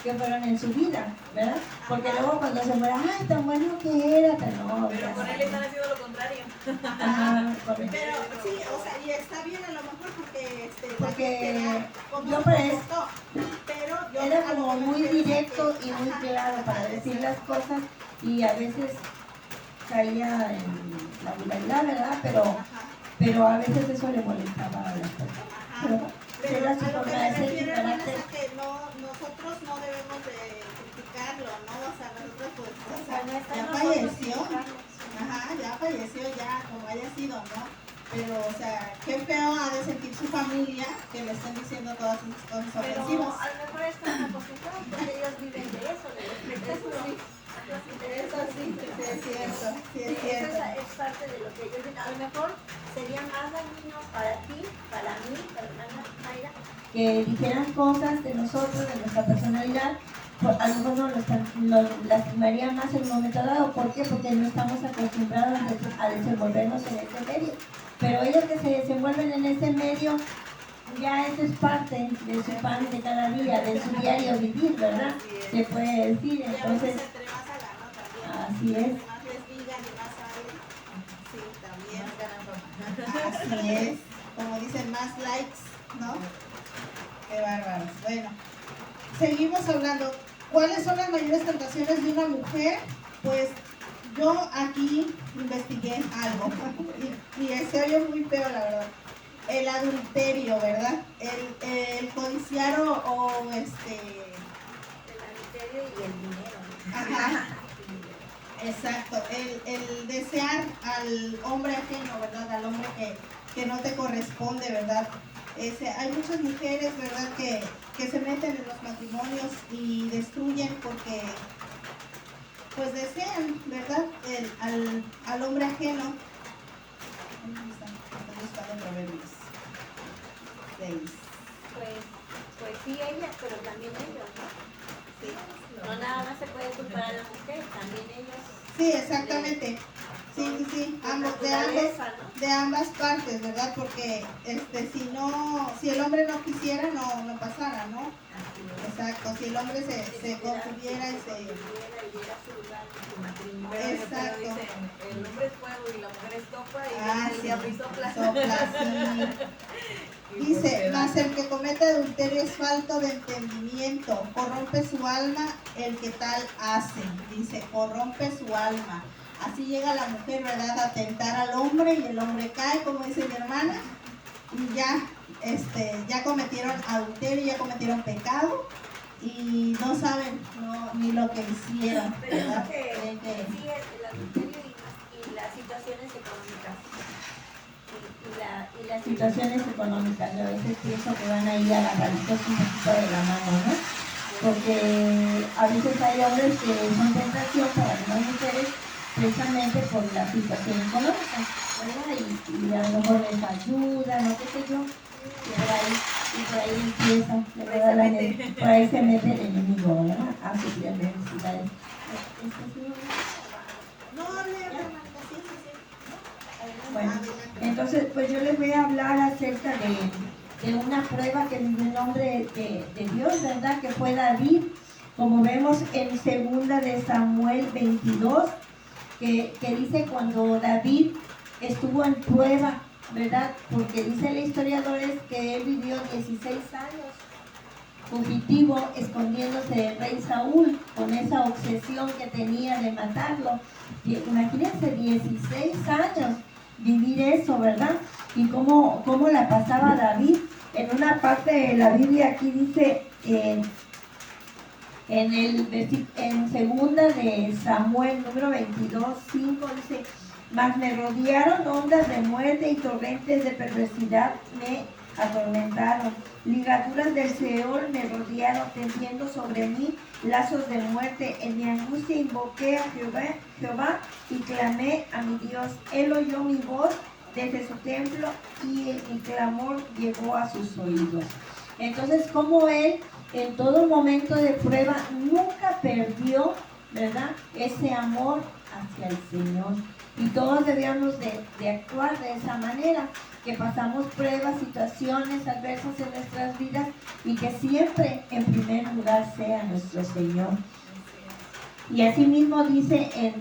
que fueron en su vida, ¿verdad? Porque luego cuando se muera, ay, tan bueno que era, tan no. Pero con él están haciendo lo contrario. Pero sí, o sea, y está bien a lo mejor porque yo pero era como muy directo y muy claro para decir las cosas y a veces caía en la vulgaridad, ¿verdad? Pero a veces eso le molestaba a las personas. Pero a lo que me refiero, hermana, es que nosotros no debemos de criticarlo, ¿no? O sea, nosotros pues, ya falleció, ya falleció, ya como haya sido, ¿no? Pero, o sea, qué feo ha de sentir su familia que le estén diciendo todas esas cosas ofensivas. Pero a lo mejor están acostumbrados porque ellos viven de eso, de los pretextos. Eso sí, es cierto, sí es cierto. Eso es parte de lo que ellos dicen. A lo mejor sería más dañino para ti, para mí, para hermana Mayra, que dijeran cosas de nosotros, de nuestra personalidad. A lo mejor nos lastimaría más en un momento dado. ¿Por qué? Porque no estamos acostumbrados a desenvolvernos en ese medio. Pero ellos que se desenvuelven en ese medio, ya eso es parte de su pan de cada día, de su diario vivir, ¿verdad? Se puede decir, entonces. Así es. Más les digan y más hablen. Sí, también. Así es. Como dicen, más likes, ¿no? Qué bárbaros. Bueno, seguimos hablando. ¿Cuáles son las mayores tentaciones de una mujer? Pues yo aquí investigué algo y se oye muy feo, la verdad. el adulterio, ¿verdad? El codiciar o El adulterio y el dinero. Ajá. Exacto, el desear al hombre ajeno, ¿verdad? Al hombre que no te corresponde, ¿verdad? Hay muchas mujeres, ¿verdad? Que se meten en los matrimonios y destruyen porque pues desean, ¿verdad? Al hombre ajeno. ¿Dónde está? Estoy buscando Proverbios 6. Pues sí, ellas, pero también ellos, ¿no? Sí. No nada más se puede culpar a la mujer, también ellos. Sí, exactamente. Sí. De ambas partes, ¿verdad? Porque si el hombre no quisiera, no pasara, ¿no? Exacto, si el hombre se contuviera y se... Exacto. Pero dicen, el hombre es fuego y la mujer es sopa y el Sí. diablo y sopla. Sopla, sí. Dice, mas el que comete adulterio es falto de entendimiento, corrompe su alma el que tal hace. Dice, corrompe su alma. Así llega la mujer, ¿verdad?, a tentar al hombre y el hombre cae, como dice mi hermana, y ya cometieron adulterio, ya cometieron pecado y no saben ni lo que hicieron, Pero ¿verdad? creo que sí, el adulterio y las situaciones económicas. Y las situaciones económicas, yo a veces pienso que van ahí agarraditos un poquito de la mano, ¿no? Porque a veces hay hombres que son tentación para las mujeres precisamente por la situación económica, ¿verdad? Y a lo mejor les ayuda, no qué sé yo, y por ahí empieza, ¿verdad? Por ahí se mete el enemigo, ¿verdad? A suplir necesidades. Bueno, entonces pues yo les voy a hablar acerca de una prueba que vivió el hombre de Dios, ¿verdad? Que fue David, como vemos en 2 de Samuel 22, que dice cuando David estuvo en prueba, ¿verdad? Porque dice el historiador que él vivió 16 años fugitivo, escondiéndose del rey Saúl, con esa obsesión que tenía de matarlo. Imagínense 16 años vivir eso, ¿verdad? Y cómo la pasaba David. En una parte de la Biblia aquí dice, en 2 de Samuel número 22, 5 dice, mas me rodearon ondas de muerte y torrentes de perversidad me atormentaron. Ligaduras del Seol me rodearon, tendiendo sobre mí lazos de muerte. En mi angustia invoqué a Jehová y clamé a mi Dios. Él oyó mi voz desde su templo y mi clamor llegó a sus oídos. Entonces, como él en todo momento de prueba nunca perdió, ¿verdad?, ese amor hacia el Señor. Y todos debíamos de actuar de esa manera, que pasamos pruebas, situaciones adversas en nuestras vidas y que siempre en primer lugar sea nuestro Señor. Y asimismo dice en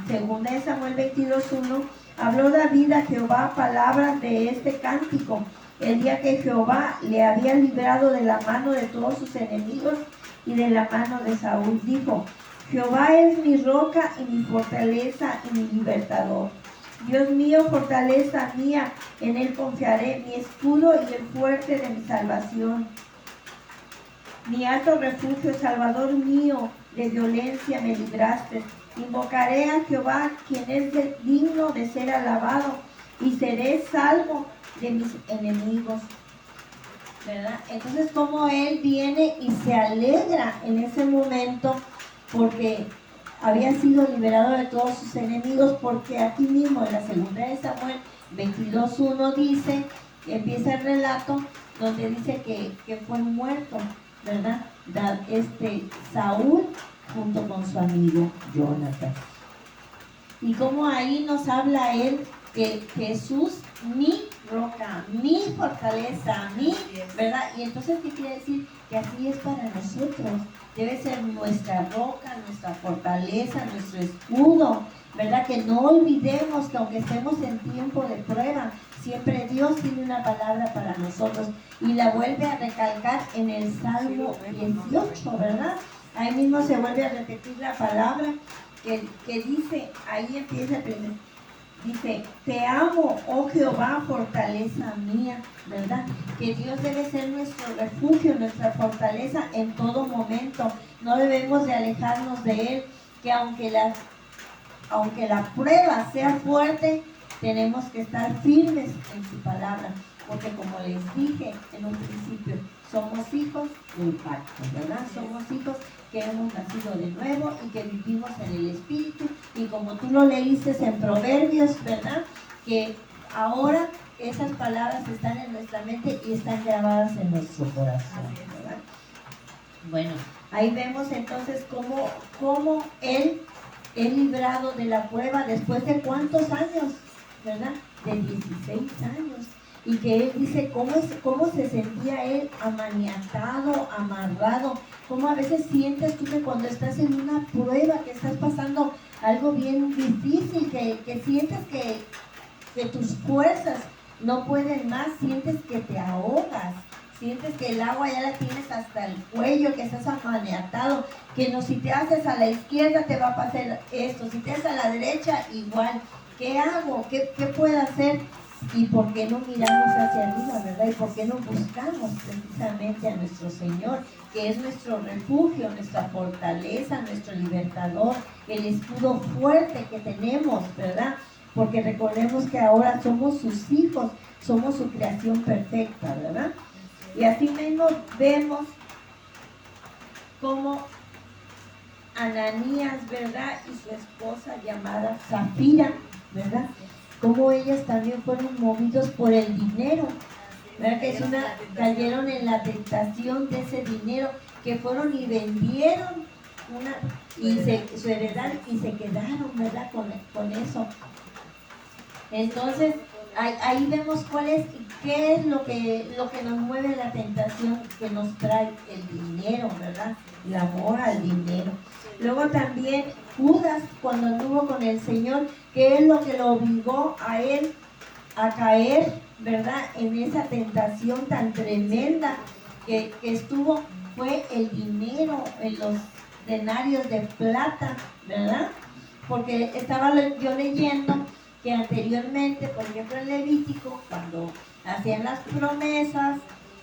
2 de Samuel 22:1, habló David a Jehová palabras de este cántico, el día que Jehová le había librado de la mano de todos sus enemigos y de la mano de Saúl. Dijo, Jehová es mi roca y mi fortaleza y mi libertador. Dios mío, fortaleza mía, en él confiaré, mi escudo y el fuerte de mi salvación. Mi alto refugio, Salvador mío, de violencia me libraste. Invocaré a Jehová, quien es digno de ser alabado, y seré salvo de mis enemigos. ¿Verdad? Entonces, como él viene y se alegra en ese momento, porque había sido liberado de todos sus enemigos, porque aquí mismo en la 2 de Samuel 22:1 dice, empieza el relato donde dice que fue muerto, ¿verdad? Saúl junto con su amigo Jonathan. Y como ahí nos habla él que Jesús, mi roca, mi fortaleza, ¿verdad? Y entonces, ¿qué quiere decir? Que así es para nosotros. Debe ser nuestra roca, nuestra fortaleza, nuestro escudo, ¿verdad? Que no olvidemos que aunque estemos en tiempo de prueba, siempre Dios tiene una palabra para nosotros. Y la vuelve a recalcar en el Salmo 18, ¿verdad? Ahí mismo se vuelve a repetir la palabra que dice, ahí empieza Dice, te amo, oh Jehová, fortaleza mía, ¿verdad? Que Dios debe ser nuestro refugio, nuestra fortaleza en todo momento. No debemos de alejarnos de Él, que aunque la prueba sea fuerte, tenemos que estar firmes en su palabra. Porque como les dije en un principio, somos hijos del pacto, ¿verdad? Somos hijos que hemos nacido de nuevo y que vivimos en el Espíritu. Y como tú lo leíste en Proverbios, ¿verdad? Que ahora esas palabras están en nuestra mente y están grabadas en nuestro corazón, ¿verdad? Bueno, ahí vemos entonces cómo Él es librado de la prueba después de ¿cuántos años? ¿Verdad? De 16 años. Y que Él dice cómo se sentía Él amaniatado, amarrado, cómo a veces sientes tú que cuando estás en una prueba, que estás pasando algo bien difícil, que sientes que tus fuerzas no pueden más, sientes que te ahogas, sientes que el agua ya la tienes hasta el cuello, que estás amaniatado, que no, si te haces a la izquierda te va a pasar esto, si te haces a la derecha igual. ¿Qué hago? ¿Qué puedo hacer? ¿Y por qué no miramos hacia arriba, verdad? ¿Y por qué no buscamos precisamente a nuestro Señor, que es nuestro refugio, nuestra fortaleza, nuestro libertador, el escudo fuerte que tenemos, ¿verdad? Porque recordemos que ahora somos sus hijos, somos su creación perfecta, ¿verdad? Y así mismo vemos cómo Ananías, ¿verdad? Y su esposa llamada Zafira, ¿verdad? Como ellas también fueron movidos por el dinero, ¿verdad? Que cayeron en la tentación de ese dinero, que fueron y vendieron su heredad y se quedaron, ¿verdad? Con eso. Entonces, ahí vemos qué es lo que nos mueve la tentación que nos trae el dinero, ¿verdad? El amor al dinero. Luego también Judas, cuando anduvo con el Señor, que es lo que lo obligó a él a caer, ¿verdad? En esa tentación tan tremenda que estuvo, fue el dinero, en los denarios de plata, ¿verdad? Porque estaba yo leyendo que anteriormente, por ejemplo en Levítico, cuando hacían las promesas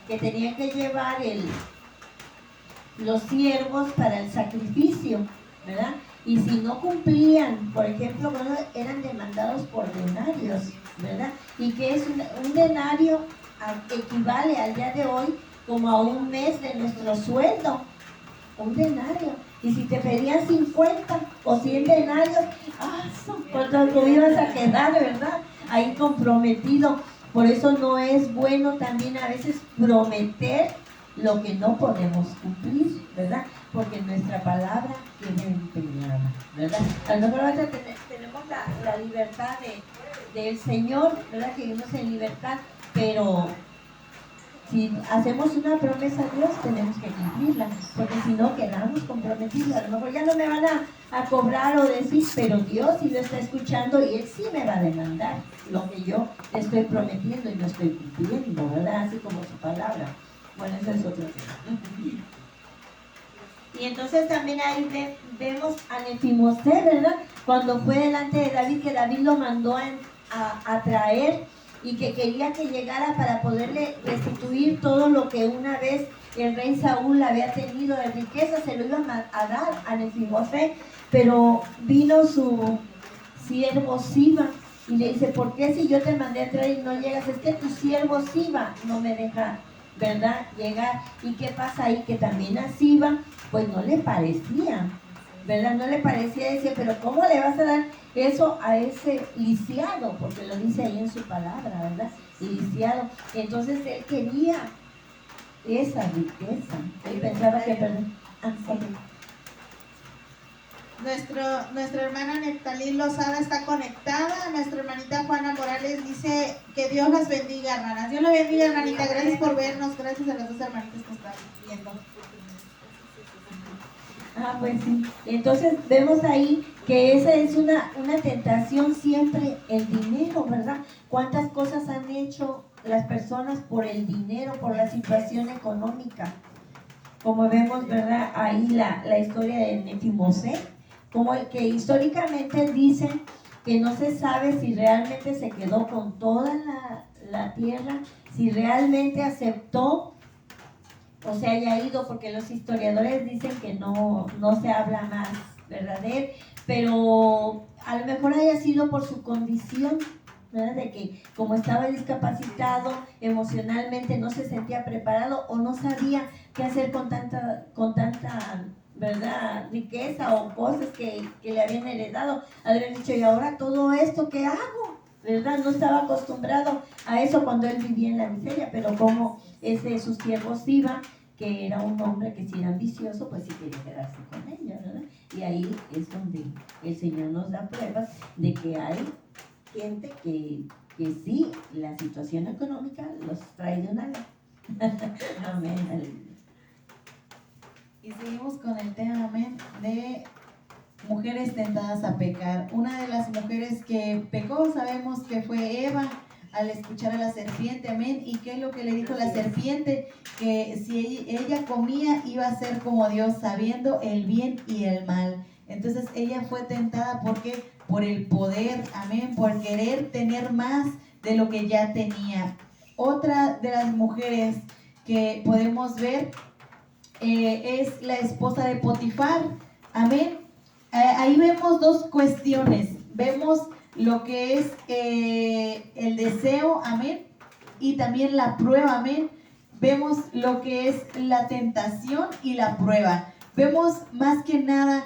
que tenían que llevar los siervos para el sacrificio, ¿verdad? Y si no cumplían, por ejemplo, bueno, eran demandados por denarios, ¿verdad? Y que es un denario equivale al día de hoy como a un mes de nuestro sueldo, un denario. Y si te pedían 50 o 100 denarios, cuando lo ibas a quedar, ¿verdad? Ahí comprometido. Por eso no es bueno también a veces prometer lo que no podemos cumplir, ¿verdad? Porque nuestra palabra queda empeñada, ¿verdad? A lo mejor tenemos la libertad del Señor, ¿verdad? Que vivimos en libertad, pero si hacemos una promesa a Dios, tenemos que cumplirla, porque si no, quedamos comprometidos. A lo mejor ya no me van a cobrar o decir, pero Dios sí lo está escuchando y Él sí me va a demandar lo que yo estoy prometiendo y no estoy cumpliendo, ¿verdad? Así como su palabra. Bueno, eso es otro tema. Y entonces también ahí vemos a Mefibosé, ¿verdad? Cuando fue delante de David, que David lo mandó a traer y que quería que llegara para poderle restituir todo lo que una vez el rey Saúl había tenido de riqueza, se lo iban a dar a Mefibosé, pero vino su siervo Siba y le dice, ¿por qué si yo te mandé a traer y no llegas? Es que tu siervo Siba no me deja, ¿verdad?, llegar. ¿Y qué pasa ahí? Que también a Siba pues no le parecía, ¿verdad? No le parecía, decir, pero ¿cómo le vas a dar eso a ese lisiado? Porque lo dice ahí en su palabra, ¿verdad? Lisiado. Entonces él quería esa riqueza. Él pensaba que Nuestra hermana Neftalí Lozada está conectada. Nuestra hermanita Juana Morales dice que Dios las bendiga, hermanas. Dios la bendiga, hermanita. Gracias por vernos. Gracias a las dos hermanitas que están viendo. Pues sí. Entonces vemos ahí que esa es una tentación siempre, el dinero, ¿verdad? ¿Cuántas cosas han hecho las personas por el dinero, por la situación económica? Como vemos, ¿verdad? Ahí la historia de Mefibosé, como el que históricamente dicen que no se sabe si realmente se quedó con toda la tierra, si realmente aceptó o se haya ido, porque los historiadores dicen que no se habla más, ¿verdad? De él, pero a lo mejor haya sido por su condición, ¿verdad? De que como estaba discapacitado emocionalmente no se sentía preparado o no sabía qué hacer con tanta ¿verdad? Riqueza o cosas que le habían heredado. Habían dicho, ¿y ahora todo esto qué hago? ¿Verdad? No estaba acostumbrado a eso cuando él vivía en la miseria, pero como sus siervos iban, que era un hombre que si era ambicioso, pues sí quería quedarse con ella, ¿verdad? Y ahí es donde el Señor nos da pruebas de que hay gente que sí, la situación económica los trae de una vez. Amén, aleluya. Y seguimos con el tema, amén, de mujeres tentadas a pecar. Una de las mujeres que pecó, sabemos que fue Eva, al escuchar a la serpiente, amén. ¿Y qué es lo que le dijo la serpiente? Que si ella comía, iba a ser como Dios, sabiendo el bien y el mal. Entonces ella fue tentada, ¿por qué? Por el poder, amén, por querer tener más de lo que ya tenía. Otra de las mujeres que podemos ver es la esposa de Potifar, amén. Ahí vemos dos cuestiones, vemos lo que es el deseo, amén, y también la prueba, amén. Vemos lo que es la tentación y la prueba. Vemos más que nada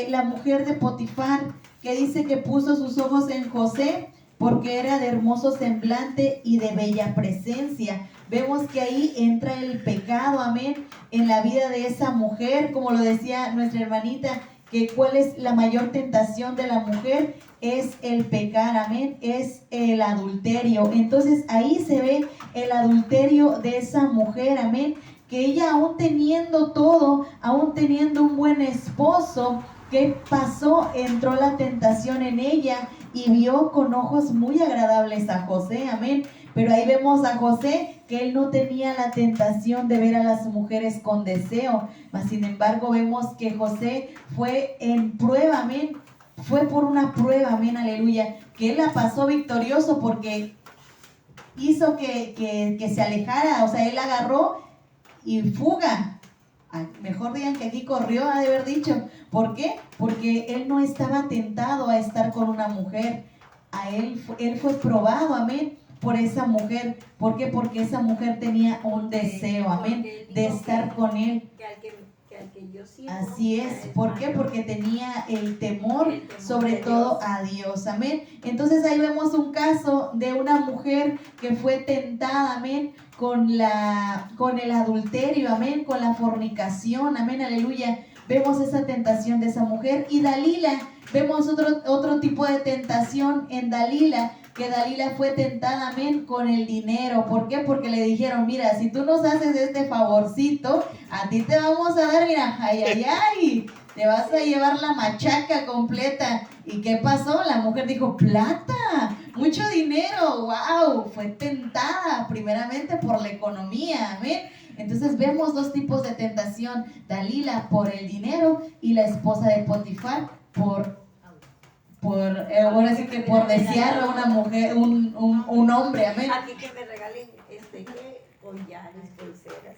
la mujer de Potifar, que dice que puso sus ojos en José porque era de hermoso semblante y de bella presencia. Vemos que ahí entra el pecado, amén, en la vida de esa mujer, como lo decía nuestra hermanita, que cuál es la mayor tentación de la mujer, es el pecar, amén, es el adulterio. Entonces ahí se ve el adulterio de esa mujer, amén, que ella aún teniendo todo, aún teniendo un buen esposo, ¿qué pasó? Entró la tentación en ella y vio con ojos muy agradables a José, amén. Pero ahí vemos a José que él no tenía la tentación de ver a las mujeres con deseo, mas sin embargo vemos que José fue en prueba, amén. Fue por una prueba, amén, aleluya, que él la pasó victorioso porque hizo que se alejara, o sea, él agarró y fuga. Mejor digan que aquí corrió, ha de haber dicho. ¿Por qué? Porque él no estaba tentado a estar con una mujer. Él fue probado, amén, por esa mujer. ¿Por qué? Porque esa mujer tenía un deseo, amén, de estar con él. Así es. ¿Por qué? Porque tenía el temor, sobre todo a Dios, amén. Entonces ahí vemos un caso de una mujer que fue tentada, amén, con el adulterio, amén, con la fornicación, amén, aleluya. Vemos esa tentación de esa mujer. Y Dalila, vemos otro tipo de tentación en Dalila, que Dalila fue tentada, amén, con el dinero. ¿Por qué? Porque le dijeron, mira, si tú nos haces este favorcito, a ti te vamos a dar, mira, ay, ay, ay, te vas a llevar la machaca completa. ¿Y qué pasó? La mujer dijo, plata, mucho dinero, wow, fue tentada primeramente por la economía, amén. Entonces vemos dos tipos de tentación, Dalila por el dinero y la esposa de Potifar ahora sí que por desear a una mujer, un hombre, amén. Aquí que me regalen collares, pulseras,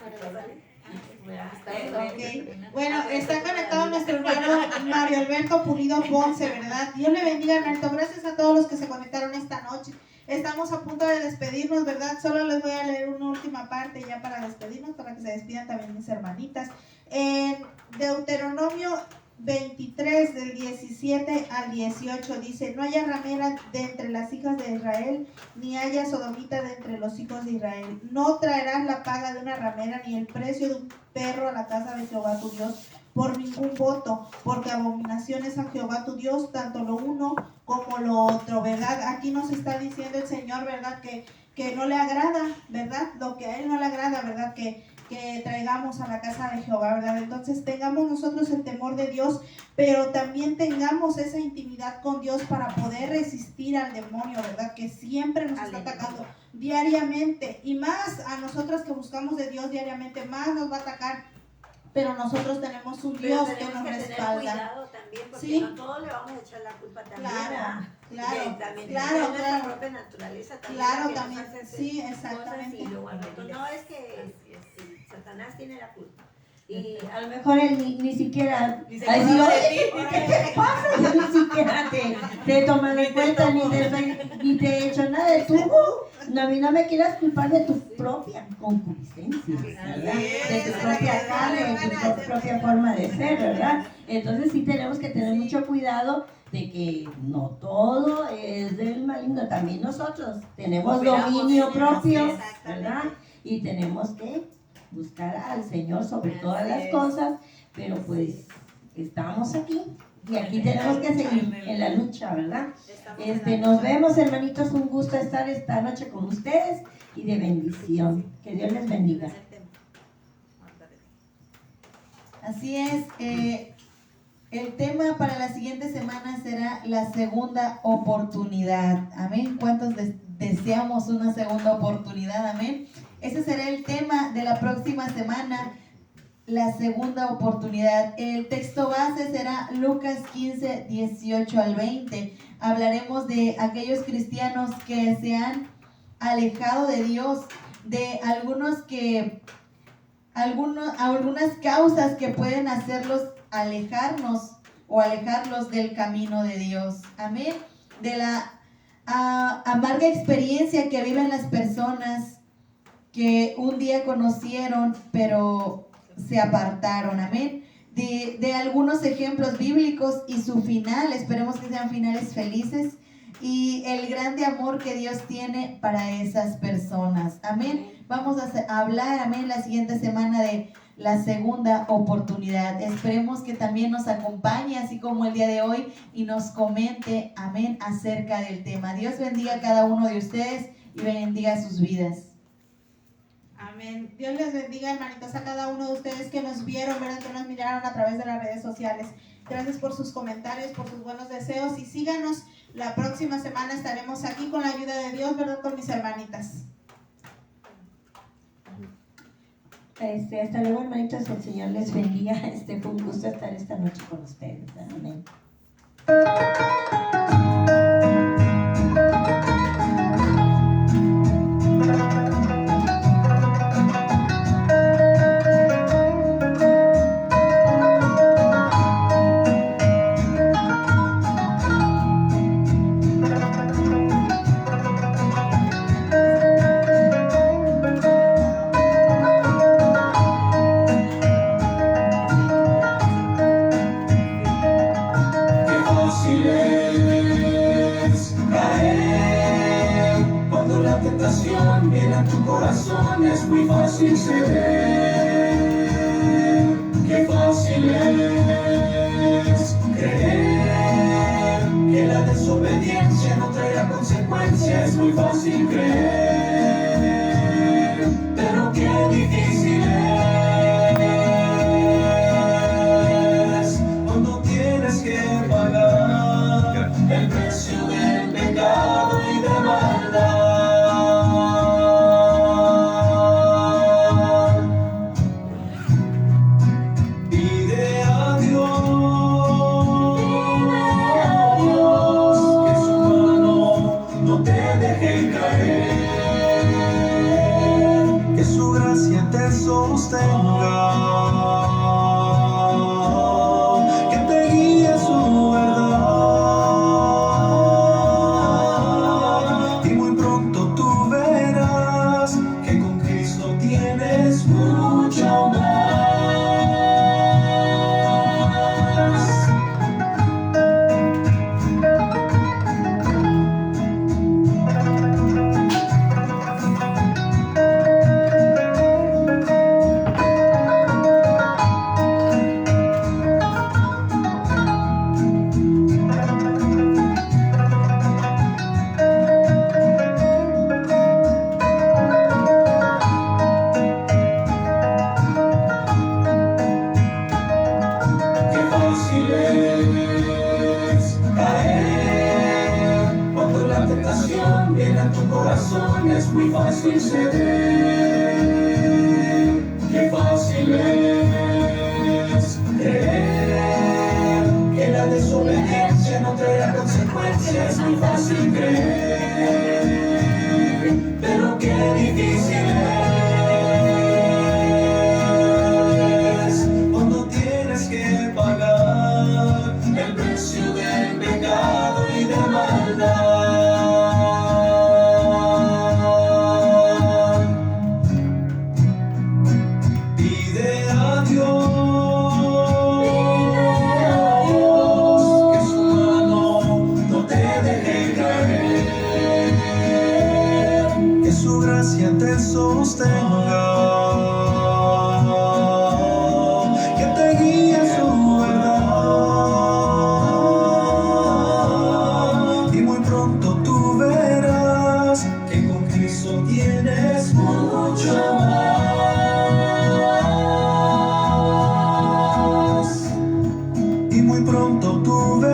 Okay. Bueno, está conectado nuestro hermano Mario Alberto Pulido Ponce, ¿verdad? Dios le bendiga, Alberto. Gracias a todos los que se conectaron esta noche. Estamos a punto de despedirnos, ¿verdad? Solo les voy a leer una última parte ya para despedirnos, para que se despidan también mis hermanitas. En Deuteronomio 23 del 17 al 18 dice: no haya ramera de entre las hijas de Israel, ni haya sodomita de entre los hijos de Israel. No traerás la paga de una ramera, ni el precio de un perro a la casa de Jehová tu Dios por ningún voto, porque abominación es a Jehová tu Dios, tanto lo uno como lo otro, ¿verdad? Aquí nos está diciendo el Señor, ¿verdad? Que no le agrada, ¿verdad? Lo que a Él no le agrada, ¿verdad? Que traigamos a la casa de Jehová, ¿verdad? Entonces tengamos nosotros el temor de Dios, pero también tengamos esa intimidad con Dios para poder resistir al demonio, ¿verdad? Que siempre nos está atacando diariamente, y más a nosotros que buscamos de Dios diariamente, más nos va a atacar. pero nosotros tenemos un Pero Dios que tenemos nos que tener respalda. cuidado también, porque Sí. no todos le vamos a echar la culpa también Claro, claro, que también claro, es nuestra claro. propia naturaleza también Claro, la que también, nos hace hacer sí, cosas exactamente. y luego al rato, no es que Satanás tiene la culpa. Y A lo mejor él ni siquiera. Ni se Ay, acuerda sí, de oye, ¿qué te pasa? Yo ni siquiera te he tomado en cuenta, ni te he hecho nada de tu. No, a mí no me quieras culpar de tu propia concupiscencia, ¿verdad? De tu propia carne, de tu propia forma de ser, ¿verdad? Entonces sí tenemos que tener mucho cuidado de que no todo es del maligno, también nosotros tenemos dominio propio, ¿verdad? Y tenemos que buscar al Señor sobre todas las cosas, pero pues estamos aquí y aquí tenemos que seguir en la lucha, ¿verdad? Nos vemos, hermanitos, un gusto estar esta noche con ustedes y de bendición. Que Dios les bendiga. Así es. El tema para la siguiente semana será la segunda oportunidad. Amén. ¿Cuántos deseamos una segunda oportunidad? Amén. Ese será el tema de la próxima semana, la segunda oportunidad. El texto base será Lucas 15, 18 al 20. Hablaremos de aquellos cristianos que se han alejado de Dios, de algunas causas que pueden hacerlos alejarnos o alejarlos del camino de Dios. Amén. De la amarga experiencia que viven las personas que un día conocieron, pero se apartaron. Amén. De algunos ejemplos bíblicos y su final, esperemos que sean finales felices, y el grande amor que Dios tiene para esas personas. Amén. Vamos a hablar, amén, la siguiente semana de la segunda oportunidad. Esperemos que también nos acompañe, así como el día de hoy, y nos comente, amén, acerca del tema. Dios bendiga a cada uno de ustedes y bendiga sus vidas. Amén. Dios les bendiga, hermanitos, a cada uno de ustedes que nos vieron, ¿verdad? Que nos miraron a través de las redes sociales. Gracias por sus comentarios, por sus buenos deseos, y síganos. La próxima semana estaremos aquí con la ayuda de Dios, ¿verdad? Con mis hermanitas. Hasta luego, hermanitos, el Señor les bendiga. Fue un gusto estar esta noche con ustedes. Amén. Viene a tu corazón, es muy fácil ceder. Qué fácil es creer que la desobediencia no traerá consecuencias. Es muy fácil creer, pero qué difícil es cuando tienes que pagar el precio del pecado y de maldad. Que te guíe su verdad, y muy pronto tú verás que con Cristo tienes mucho más. Es muy fácil ceder, qué fácil es tú